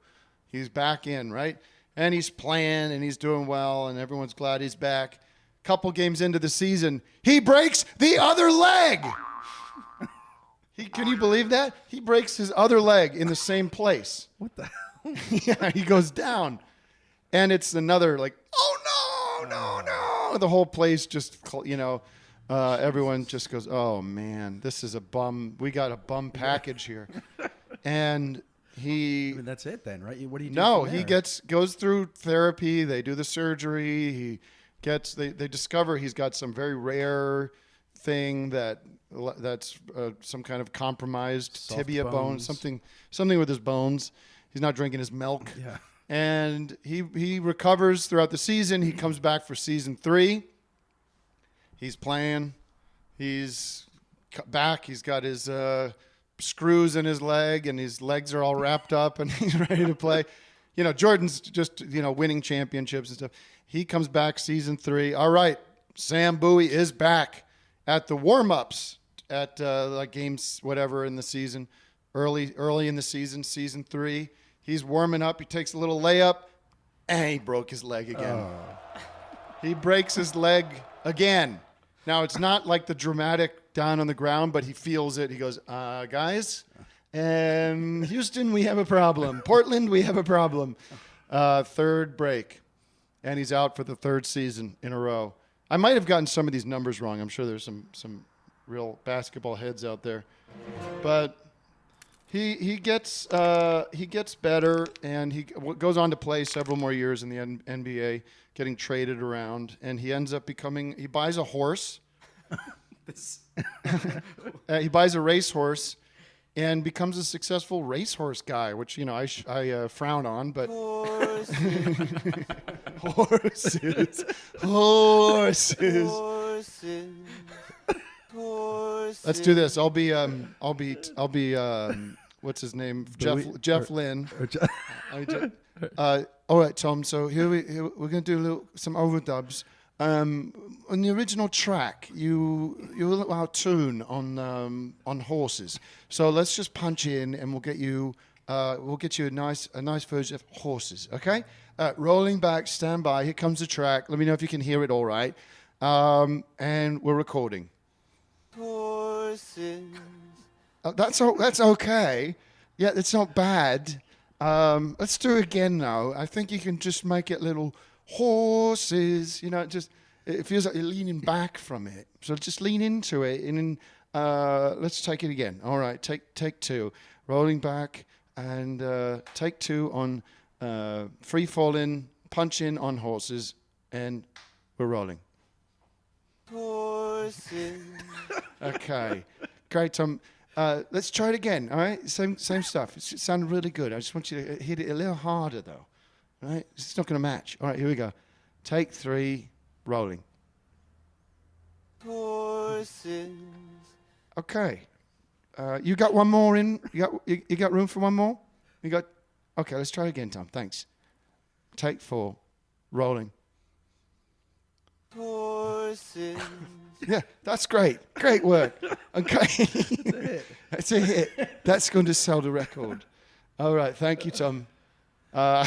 He's back in, right? And he's playing, and he's doing well, and everyone's glad he's back. Couple games into the season, he breaks the other leg. Can you believe that? He breaks his other leg in the same place. What the hell? Yeah, he goes down. And it's another like, oh, no. The whole place just, everyone just goes, oh, man, this is a bum. We got a bum package here. And that's it then, right? What do you do? No, he goes through therapy. They do the surgery. They discover he's got some very rare thing that's some kind of compromised soft tibia bone, something with his bones. He's not drinking his milk. Yeah. And he recovers throughout the season. He comes back for season 3. He's playing. He's back. He's got his screws in his leg, and his legs are all wrapped up, and he's ready to play. Jordan's just, winning championships and stuff. He comes back season 3. All right, Sam Bowie is back at the warm-ups at like games, whatever, in the season, early in the season 3. He's warming up. He takes a little layup, and he broke his leg again. He breaks his leg again. Now, it's not like the dramatic down on the ground, but he feels it. He goes, guys, Houston, we have a problem. Portland, we have a problem. Third break, and he's out for the 3rd season in a row. I might have gotten some of these numbers wrong. I'm sure there's some real basketball heads out there. But he gets better, and he goes on to play several more years in the NBA, getting traded around, and he ends up he buys a horse. He buys a racehorse and becomes a successful racehorse guy, which, I frown on, but horses. Let's do this. I'll be what's his name? Jeff Lynne. All right, Tom. So here we're going to do some overdubs. On the original track, you were out tune on horses. So let's just punch in, and we'll get you a nice version of horses. Okay. Rolling back, stand by. Here comes the track. Let me know if you can hear it. All right. And we're recording. Horses. That's okay. Yeah, it's not bad. Let's do it again now. I think you can just make it little horses. It feels like you're leaning back from it. So just lean into it, and let's take it again. All right, take 2. Rolling back, and take 2 on free falling, punch in on horses, and we're rolling. Horses. Okay, great, Tom. Let's try it again, all right? Same stuff. It sounded really good. I just want you to hit it a little harder, though. All right? It's not going to match. All right, here we go. Take 3, rolling. Horses. Okay. You got one more in? You got room for one more? Okay, let's try again, Tom. Thanks. Take 4, rolling. Horses. Yeah, that's great. Great work. Okay. That's a hit. That's going to sell the record. All right. Thank you, Tom. 4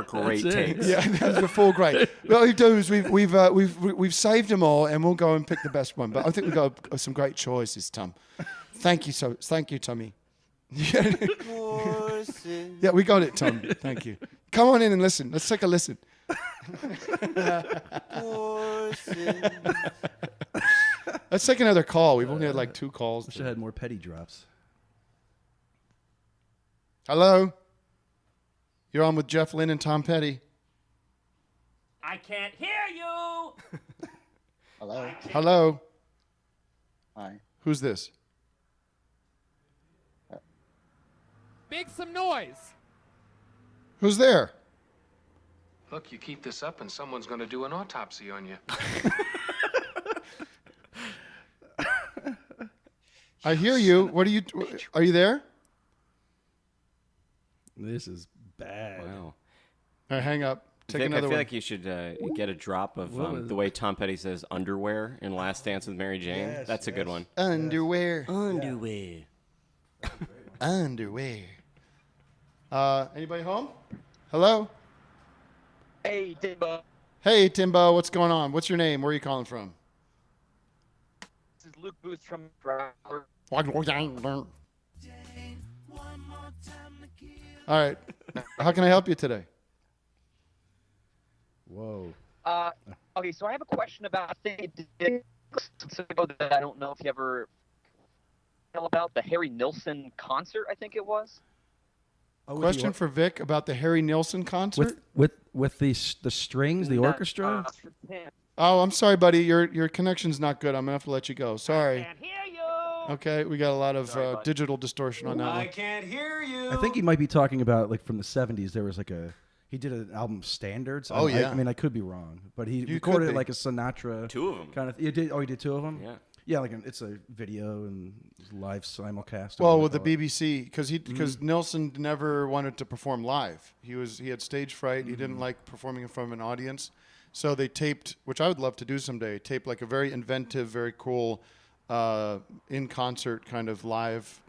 great takes. Yeah, those were 4 great. What we do is we've saved them all, and we'll go and pick the best one. But I think we've got some great choices, Tom. Thank you, Tommy. Yeah, we got it, Tom. Thank you. Come on in and listen. Let's take a listen. Let's take another call. We've only had like 2 calls. We should have had more petty drops. Hello? You're on with Jeff Lynne and Tom Petty. I can't hear you. Hello? Hello? Hi. Who's this? Make some noise. Who's there? Look, you keep this up and someone's going to do an autopsy on you. I hear you. What are you there? This is bad. Wow. All right, hang up. Take Vic, another I feel one. like you should get a drop of the way Tom Petty says underwear in Last Dance with Mary Jane. Yes, That's a good one. Underwear. Underwear. Underwear. Anybody home? Hello? Hey, Timbo. Hey, Timbo. What's going on? What's your name? Where are you calling from? This is Luke Booth from Broward. All right. How can I help you today? Whoa. Okay, so I have a question about a thing you did some ago that I don't know if you ever know about, the Harry Nilsson concert, I think it was. Question for Vic about the Harry Nilsson concert? With the strings, the orchestra? Oh, I'm sorry, buddy. Your connection's not good. I'm going to have to let you go. Sorry. I can't hear you. Okay, we got a lot of digital distortion on that I one. can't hear you. I think he might be talking about, like, from the 70s. There was, like, he did an album, Standards. Oh, yeah. I mean, I could be wrong. But he You recorded could be. like a Sinatra. Two of them. Kind of. He did two of them? Yeah. Yeah, like it's a video and live simulcast. Well, with the BBC, because Nilsson never wanted to perform live. He had stage fright. He didn't like performing in front of an audience. So they taped, which I would love to do someday, tape like a very inventive, very cool in-concert kind of live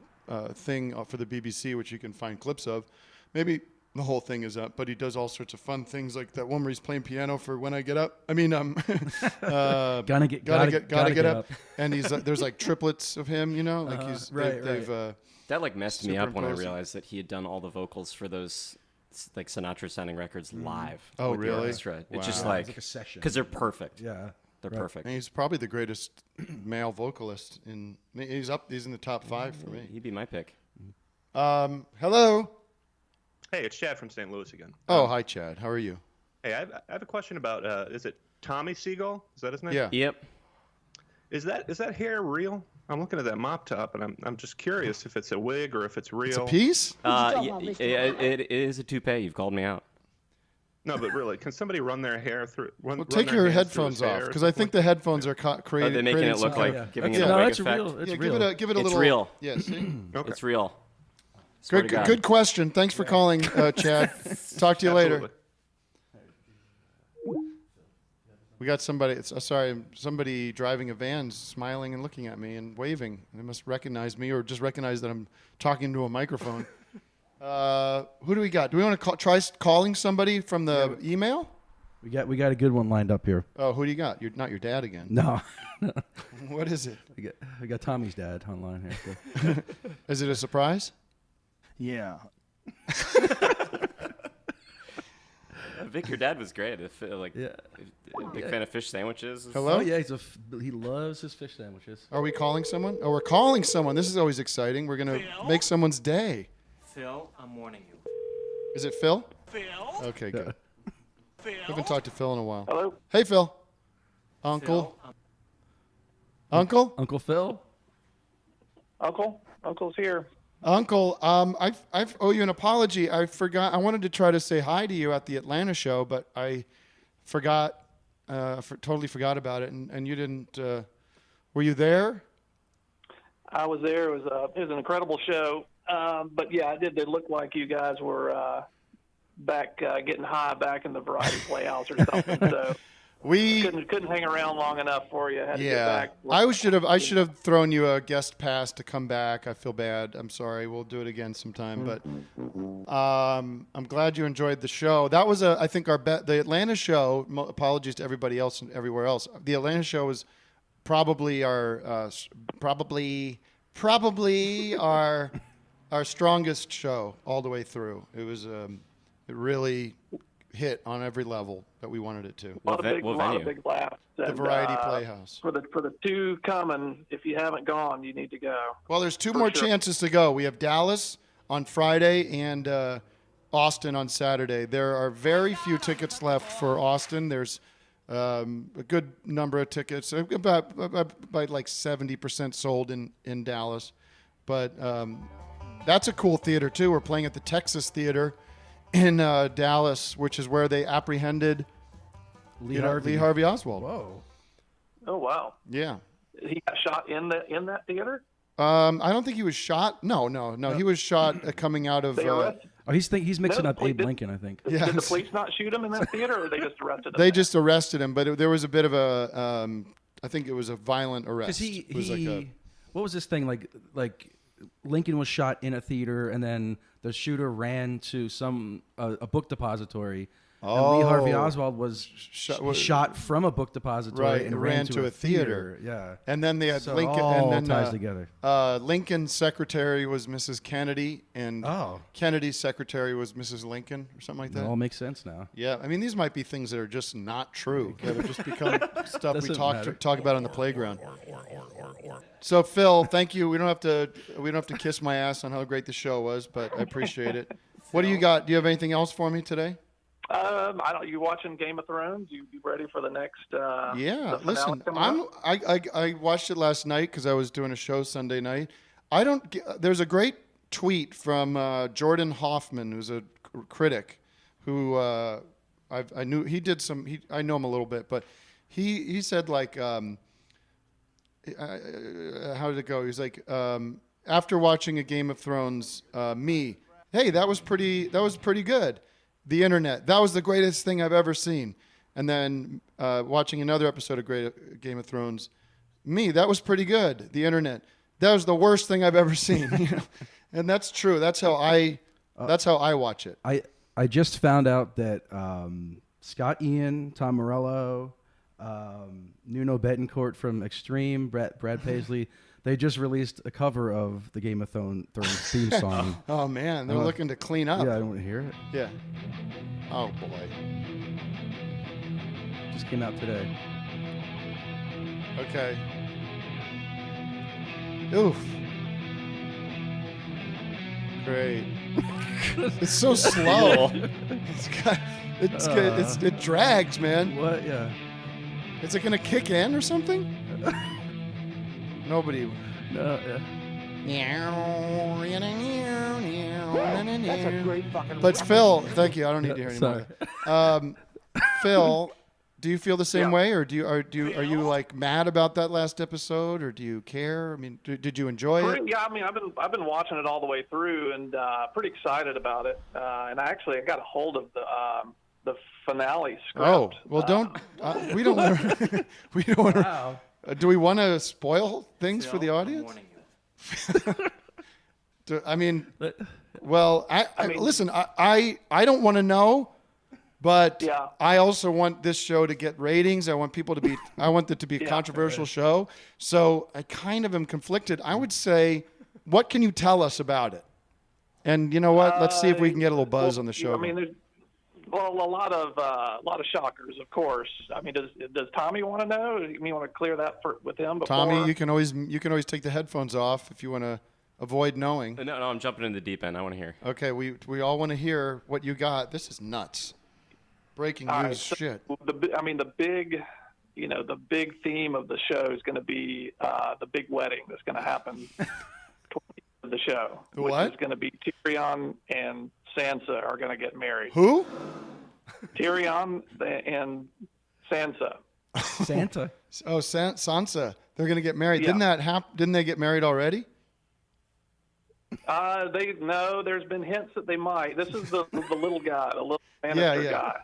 thing for the BBC, which you can find clips of. Maybe the whole thing is up, but he does all sorts of fun things like that one where he's playing piano for When I Get Up. I mean, gotta get up. And he's there's like triplets of him, like he's right. That like messed me up when I superimposed. realized that he had done all the vocals for those like Sinatra sounding records live. Oh, with the really? orchestra. Wow. It's just Yeah, like it's like a session. because they're perfect. Yeah. They're Right. perfect. And he's probably the greatest male vocalist he's in the top 5 for me. He'd be my pick. Hello. Hey, it's Chad from St. Louis again. Oh, hi, Chad. How are you? Hey, I have a question about, is it Tommy Siegel? Is that his name? Yeah. Yep. Is that hair real? I'm looking at that mop top, and I'm just curious if it's a wig or if it's real. It's a piece? It is a toupee. You've called me out. No, but really, can somebody run their hair through? Well, take your headphones off, because I think the headphones are creating. They're making it look like giving it a wig that's effect. real. It's Yeah, real. give it a It's little. real. Yeah, see? Okay. It's real. Swear to God. Good question. Thanks for calling, Chad. Talk to you later. Absolutely. We got somebody driving a van, smiling and looking at me and waving. They must recognize me or just recognize that I'm talking to a microphone. Who do we got? Do we want to try calling somebody from the email? We got a good one lined up here. Oh, who do you got? You're not your dad again. No. What is it? We got Tommy's dad online here. Is it a surprise? Yeah. Vic, your dad was great. Big fan of fish sandwiches. Hello? Oh yeah, he loves his fish sandwiches. Are we calling someone? Oh, we're calling someone. This is always exciting. We're gonna make someone's day. Phil, I'm warning you. Is it Phil? Phil? Okay, good. Phil? Haven't talked to Phil in a while. Hello? Hey, Phil. Uncle. Uncle? Uncle Phil? Uncle's here. Uncle, I owe you an apology. I forgot. I wanted to try to say hi to you at the Atlanta show, but I forgot. Totally forgot about it, and you didn't. Were you there? I was there. It was an incredible show. But yeah, it did look like you guys were back getting high back in the Variety Playhouse or something. So we couldn't hang around long enough for you. Had to get back. I should have thrown you a guest pass to come back. I feel bad. I'm sorry. We'll do it again sometime. But I'm glad you enjoyed the show. That was I think the Atlanta show. Apologies to everybody else and everywhere else. The Atlanta show was probably our strongest show all the way through. It was it really hit on every level that we wanted it to. A lot of big laughs. The Variety Playhouse. For the two coming, if you haven't gone, you need to go. Well, there's two more chances to go. We have Dallas on Friday and Austin on Saturday. There are very few tickets left for Austin. There's a good number of tickets, about like 70% sold in Dallas. But that's a cool theater, too. We're playing at the Texas Theater in Dallas, which is where they apprehended Lee Harvey. Oswald. Whoa. Oh wow. Yeah. He got shot in that theater. I don't think he was shot. No. He was shot coming out of. He's mixing up Abe Lincoln, I think. Did the police not shoot him in that theater, or they just arrested him? They just arrested him, but there was a bit of a. I think it was a violent arrest. Because what was this thing like? Lincoln was shot in a theater, and then the shooter ran to a book depository. And Lee Harvey Oswald was shot from a book depository and ran to a theater. Yeah, and then they had so Lincoln. All and then ties together. Lincoln's secretary was Mrs. Kennedy, and Kennedy's secretary was Mrs. Lincoln, or something like that. It all makes sense now. Yeah, I mean these might be things that are just not true. That have just become stuff we Doesn't talk about on the playground. So Phil, thank you. We don't have to kiss my ass on how great the show was, but I appreciate it. What do you got? Do you have anything else for me today? I don't. You watching Game of Thrones? You ready for the next? Yeah. the Listen, finale I watched it last night because I was doing a show Sunday night. There's a great tweet from Jordan Hoffman, who's a critic, who I knew he did some. I know him a little bit, but he said like, how did it go? He's like, after watching a Game of Thrones, hey, that was pretty good. The internet, that was the greatest thing I've ever seen. And then watching another episode of Game of Thrones, that was pretty good. The internet, that was the worst thing I've ever seen. You know? And that's true. That's how I watch it. I just found out that Scott Ian, Tom Morello, Nuno Betancourt from Extreme, Brad Paisley, they just released a cover of the Game of Thrones theme song. Oh man, they're looking to clean up. Yeah, I want to hear it. Yeah. Oh boy. Just came out today. Okay. Oof. Great. It's so slow. It drags, man. What? Yeah. Is it gonna kick in or something? Nobody. No. Yeah. That's a great fucking. But Phil, thank you. I don't need to hear anymore. Phil, do you feel the same way, or are you like mad about that last episode, or do you care? I mean, did you enjoy it? Yeah, I mean, I've been watching it all the way through, and pretty excited about it. And I got a hold of the finale script. Oh well, we don't want to. Wow. Do we want to spoil things for the audience? I mean, listen, I don't want to know, but I also want this show to get ratings. I want it to be a controversial show. So I kind of am conflicted. I would say, what can you tell us about it? And you know what? Let's see if we can get a little buzz on the show. I mean, there's a lot of shockers, of course. I mean, does Tommy want to know? You want to clear that with him before? Tommy, you can always take the headphones off if you want to avoid knowing. No, I'm jumping in the deep end. I want to hear. Okay, we all want to hear what you got. This is nuts. Breaking news shit. The big theme of the show is going to be the big wedding that's going to happen toward the end of the show. What? Which is going to be Tyrion and Sansa are going to get married. Who? Tyrion and Sansa. Santa. Oh, Sansa. They're going to get married. Yeah. Didn't that happen? Didn't they get married already? There's been hints that they might. This is the little guy, the little Lannister guy.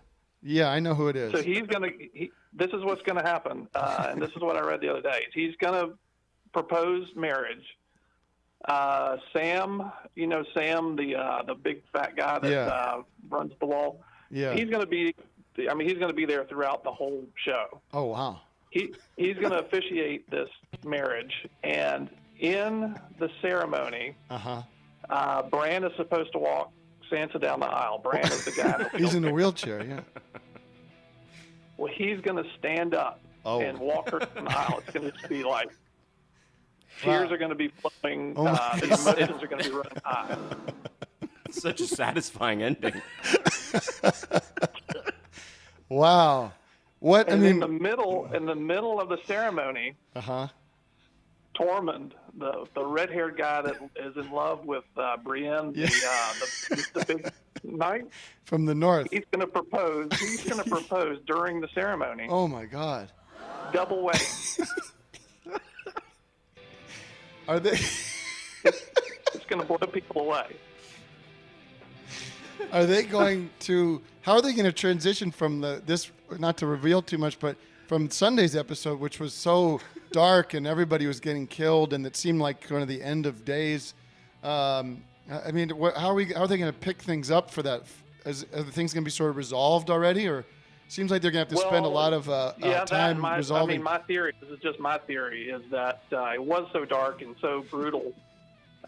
Yeah, I know who it is. So this is what's going to happen, and this is what I read the other day. He's going to propose marriage. Sam, Sam, the big fat guy that runs the wall. Yeah. He's going to be there throughout the whole show. Oh wow. He's going to officiate this marriage, and in the ceremony, Bran is supposed to walk Sansa down the aisle. Bran is the guy. He's in a wheelchair. Yeah. Well, he's going to stand up and walk her down the aisle. It's going to be like tears are going to be flowing. The emotions are going to be running high. Such a satisfying ending. Wow. What? In the middle of the ceremony, Tormund, the red-haired guy that is in love with Brienne, the Night. From the north. He's going to propose. He's going to propose during the ceremony. Oh my God. Double wedding. Are they? It's going to blow people away. Are they going to? How are they going to transition from this? Not to reveal too much, but from Sunday's episode, which was so dark and everybody was getting killed, and it seemed like kind of the end of days. I mean, how are they going to pick things up for that? Are the things going to be sort of resolved already, or seems like they're going to have to spend a lot of time resolving? I mean, my theory. This is just my theory. Is that it was so dark and so brutal.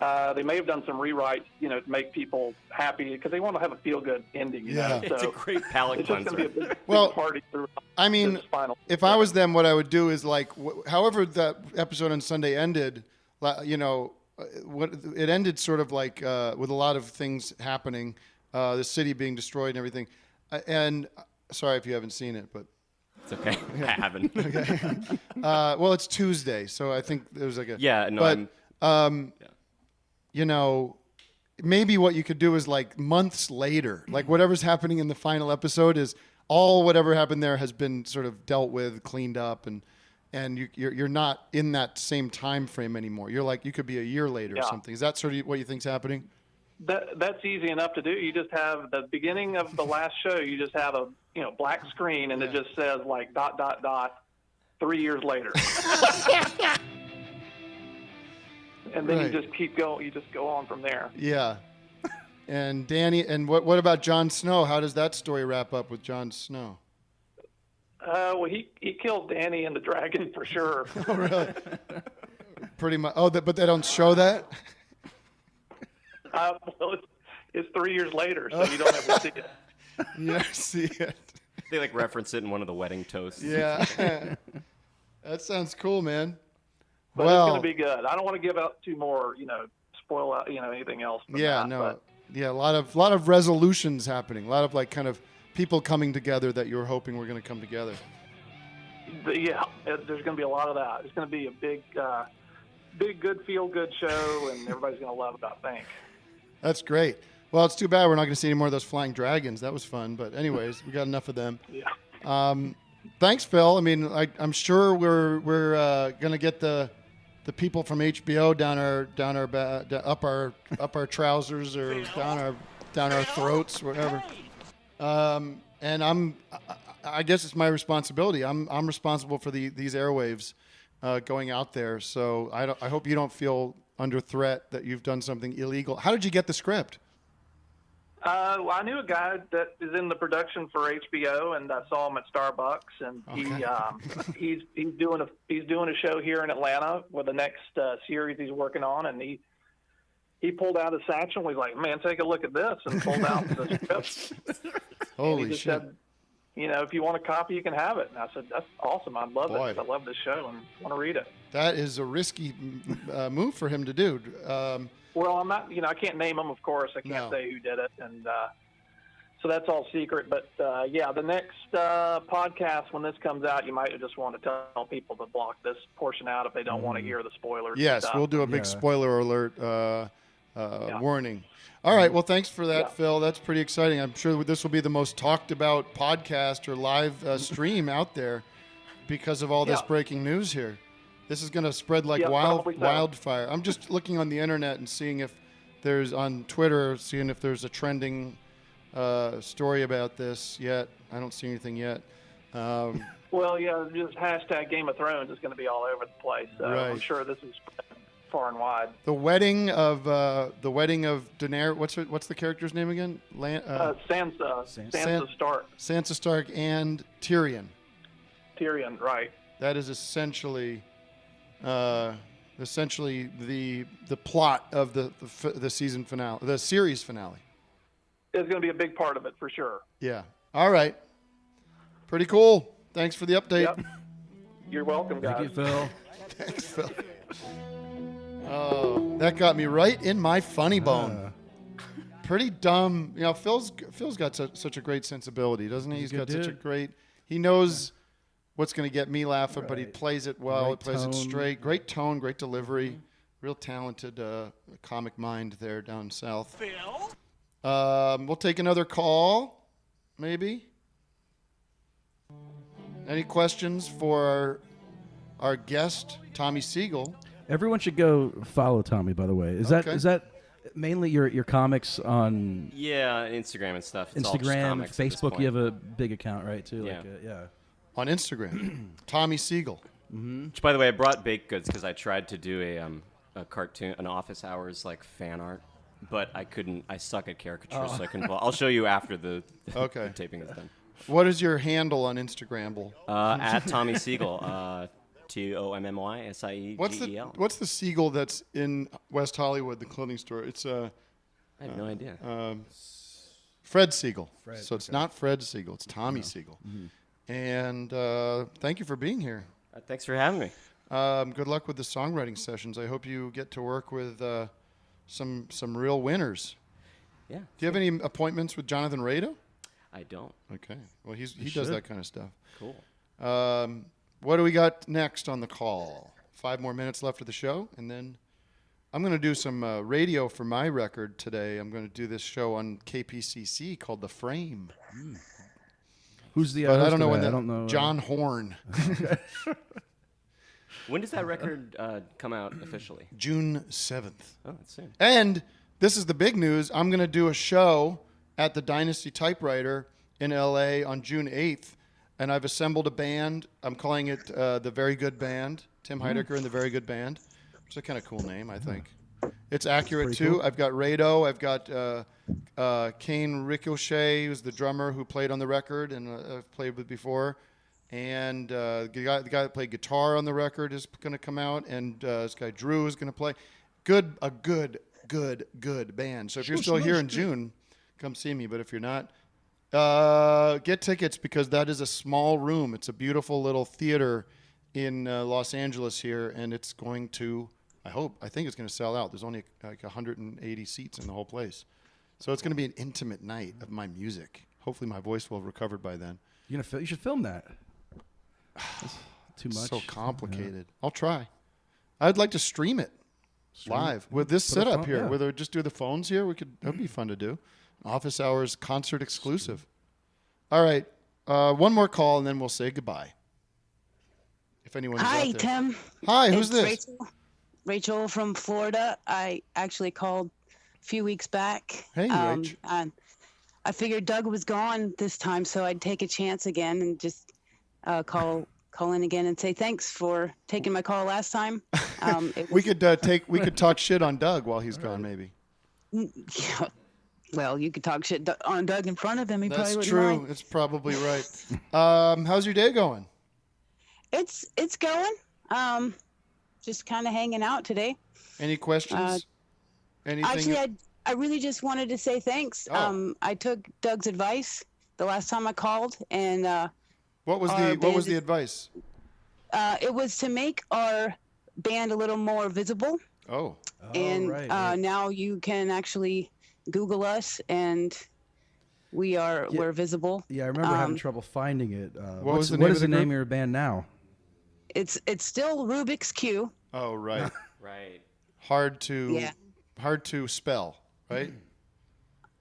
They may have done some rewrites, to make people happy because they want to have a feel-good ending. Yeah, it's a great palate cleanser. It's just going to be a big party through. I mean, if I was them, what I would do is however that episode on Sunday ended, it ended sort of like with a lot of things happening, the city being destroyed and everything. And sorry if you haven't seen it, but it's okay. I haven't. Okay. Well, it's Tuesday, so I think there was like a maybe what you could do is like months later, like whatever's happening in the final episode is all whatever happened there has been sort of dealt with, cleaned up, and you're not in that same time frame anymore. You're like, you could be a year later or something. Is that sort of what you think's happening? That's easy enough to do. You just have the beginning of the last show. You just have a black screen, and it just says like ... 3 years later. And then you just keep going. You just go on from there. Yeah. And Danny, and what about Jon Snow? How does that story wrap up with Jon Snow? Well, he killed Danny and the dragon for sure. Oh, really? Pretty much. Oh, but they don't show that? Well, it's 3 years later, so you don't ever see it. You never see it. They reference it in one of the wedding toasts. Yeah. That sounds cool, man. But it's going to be good. I don't want to give out too more, spoil out, anything else. Yeah, a lot of resolutions happening. A lot of kind of people coming together that you were hoping were going to come together. Yeah, there's going to be a lot of that. It's going to be a big, good feel-good show, and everybody's going to love it, I think. That's great. Well, it's too bad we're not going to see any more of those flying dragons. That was fun, but anyways, we got enough of them. Yeah. Thanks, Phil. I mean, I'm sure we're going to get the people from HBO up our trousers or down our throats, whatever. And I guess it's my responsibility. I'm responsible for these airwaves going out there. So I hope you don't feel under threat that you've done something illegal. How did you get the script? Well, I knew a guy that is in the production for HBO, and I saw him at Starbucks, and he's doing a show here in Atlanta with the next series he's working on, and he pulled out his satchel. And he's like, "Man, take a look at this," and pulled out the script. Holy shit! Said, if you want a copy, you can have it. And I said, "That's awesome. I love it. I love this show and want to read it." That is a risky move for him to do. Well, I'm not, I can't name them, of course. I can't say who did it. And so that's all secret. But, the next podcast, when this comes out, you might just want to tell people to block this portion out if they don't want to hear the spoilers. Yes, we'll do a big spoiler alert warning. All right. Well, thanks for that, Phil. That's pretty exciting. I'm sure this will be the most talked about podcast or live stream out there because of all this breaking news here. This is going to spread like wildfire. I'm just looking on the internet and seeing if there's on Twitter, seeing if there's a trending story about this yet. I don't see anything yet. Well, just hashtag Game of Thrones is going to be all over the place. So I'm sure this is far and wide. The wedding of Daenerys. What's the character's name again? Sansa Stark. Sansa Stark and Tyrion. Tyrion, right? That is essentially the plot of the season finale, the series finale. It's going to be a big part of it for sure. Yeah. All right. Pretty cool. Thanks for the update. Yep. You're welcome, guys. Thank you, Phil. Thanks, Phil. Oh, that got me right in my funny bone. Pretty dumb. Phil's got such a great sensibility, doesn't he? He's got such a great. He knows what's going to get me laughing, but he plays it well. He plays it straight. Great tone, great delivery. Real talented comic mind there down south. We'll take another call, maybe. Any questions for our guest, Tommy Siegel? Everyone should go follow Tommy, by the way. Is that mainly your comics on Instagram and stuff? It's all just Instagram, comics at this Facebook? point. You have a big account, right, too? Yeah. On Instagram, Tommy Siegel. Mm-hmm. Which, by the way, I brought baked goods because I tried to do a cartoon, an office hours like fan art, but I couldn't. I suck at caricatures, so I couldn't. I'll show you after the taping is done. What is your handle on Instagram? At Tommy Siegel. TOMMYSIEGEL. What's the Siegel that's in West Hollywood, the clothing store? It's I have no idea. Fred Siegel. So it's okay. not Fred Siegel. It's Tommy Siegel. Mm-hmm. And thank you for being here. Thanks for having me. Good luck with the songwriting sessions. I hope you get to work with some real winners. Yeah. Do you have any appointments with Jonathan Rado? I don't. Okay. Well, he does that kind of stuff. Cool. What do we got next on the call? 5 more minutes left of the show, and then I'm going to do some radio for my record today. I'm going to do this show on KPCC called The Frame. Who's the But I host don't know of when that? that. I don't know. John Horn. When does that record come out officially? June 7th. Oh, that's soon. And this is the big news. I'm going to do a show at the Dynasty Typewriter in LA on June 8th. And I've assembled a band. I'm calling it the Very Good Band. Tim Heidecker and the Very Good Band. It's a kind of cool name, I think. It's accurate, Pretty too. cool. I've got Rado. I've got Kane Ricochet, who's the drummer who played on the record and I've played with before. And the guy that played guitar on the record is going to come out. And this guy Drew is going to play. A good band. So if you're still here in June, come see me. But if you're not, get tickets because that is a small room. It's a beautiful little theater in Los Angeles here, and it's going to, I think it's going to sell out. There's only like 180 seats in the whole place. So it's going to be an intimate night of my music. Hopefully my voice will have recovered by then. You should film that. That's too much. So complicated. I'll try. I'd like to stream it live with this Put a setup phone- here. yeah. Whether just do the phones here, that'd be fun to do. Office hours concert exclusive. All right, one more call and then we'll say goodbye. If anyone is Hi, out there. Tim. Hi, who's It's this? Rachel from Florida. I actually called a few weeks back. Hey, Rach. And I figured Doug was gone this time, so I'd take a chance again and just call in again and say thanks for taking my call last time. We could talk shit on Doug while he's gone, maybe. Yeah. Well, you could talk shit on Doug in front of him. He probably That's wouldn't true. mind. It's probably right. How's your day going? It's going. Just kind of hanging out today. Any questions? Anything? Actually, I really just wanted to say thanks. Oh. I took Doug's advice the last time I called, and What was the advice? It was to make our band a little more visible. Oh. And right. now you can actually Google us, and we're visible. Yeah, I remember having trouble finding it. What is the name of your band now? It's still Rubik's Q. Oh, right. Right. Hard to spell, right?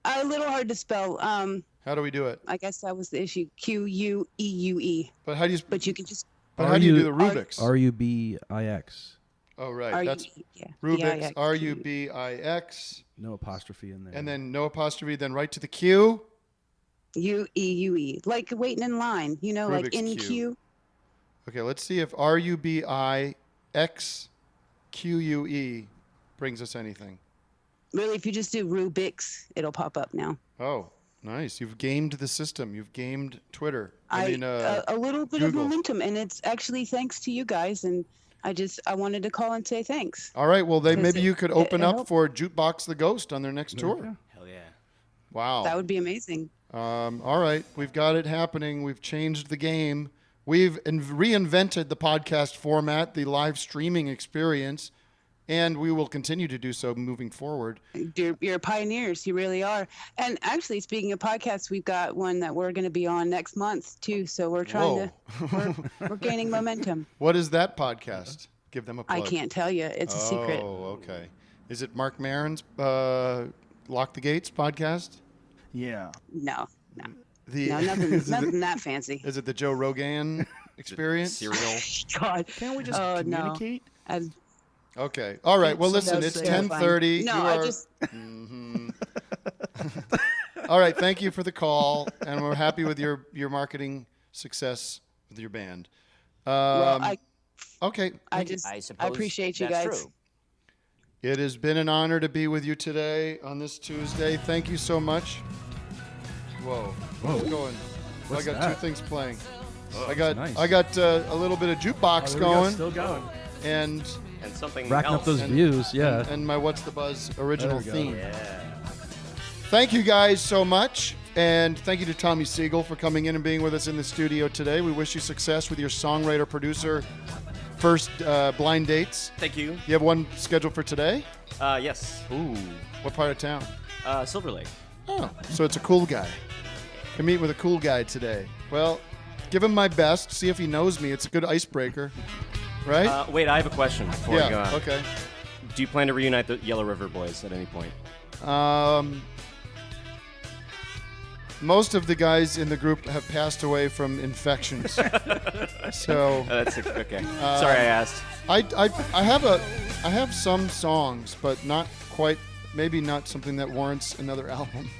A little hard to spell. How do we do it? I guess that was the issue. Queue. But how do you? But you can just. But how do you do the Rubik's? Rubix. Oh, right. That's Rubik's. Rubix. No apostrophe in there. And then no apostrophe. Then right to the Q. Ueue. Like waiting in line. Like Rubik's in Q. queue. Okay, let's see if RUBIXQUE brings us anything. Really, if you just do Rubik's, it'll pop up now. Oh, nice. You've gamed the system. You've gamed Twitter. A little bit of Google. momentum, and it's actually thanks to you guys. And I wanted to call and say thanks. All right. Well, Because maybe you could open it up helped. for Jukebox the Ghost on their next tour. Hell yeah. Wow. That would be amazing. All right. We've got it happening. We've changed the game. We've reinvented the podcast format, the live streaming experience, and we will continue to do so moving forward. You're pioneers. You really are. And actually, speaking of podcasts, we've got one that we're going to be on next month, too. So we're trying we're gaining momentum. What is that podcast? Give them a plug. I can't tell you. It's a secret. Oh, okay. Is it Mark Maron's Lock the Gates podcast? Yeah. No. No, nothing that fancy. Is it the Joe Rogan experience? Cereal. God. Can't we just communicate? No. Okay. All right. Well, listen, it's 10:30. No, I just. All right. Thank you for the call, and we're happy with your marketing success with your band. Okay. I appreciate you guys. True. It has been an honor to be with you today on this Tuesday. Thank you so much. Whoa. What's going? What's I got that? two things playing. Oh, I got nice. a little bit of jukebox going. Still going. And something racking else. up those views, yeah. And my What's the Buzz original There we go. theme. Yeah. Thank you guys so much. And thank you to Tommy Siegel for coming in and being with us in the studio today. We wish you success with your songwriter-producer first blind dates. Thank you. You have one scheduled for today? Yes. Ooh. What part of town? Silver Lake. Oh, so it's a cool guy. Can meet with a cool guy today. Well, give him my best. See if he knows me. It's a good icebreaker, right? Wait, I have a question before we go on. Okay. Do you plan to reunite the Yellow River Boys at any point? Most of the guys in the group have passed away from infections. So that's okay. Sorry, I asked. I have some songs, but not quite. Maybe not something that warrants another album.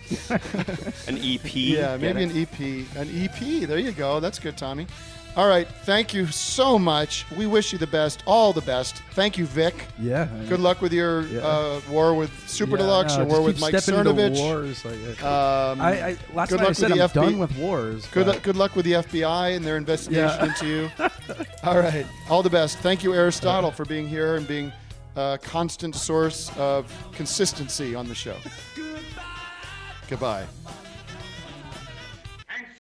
An EP? Yeah, maybe an EP. An EP. There you go. That's good, Tommy. All right. Thank you so much. We wish you the best. All the best. Thank you, Vic. Yeah. Good luck with your war with Super Deluxe or war with Mike Cernovich. Wars, last good night luck I said with I'm the done with wars. Good luck with the FBI and their investigation into you. All right. All the best. Thank you, Aristotle, for being here and being a constant source of consistency on the show. Goodbye.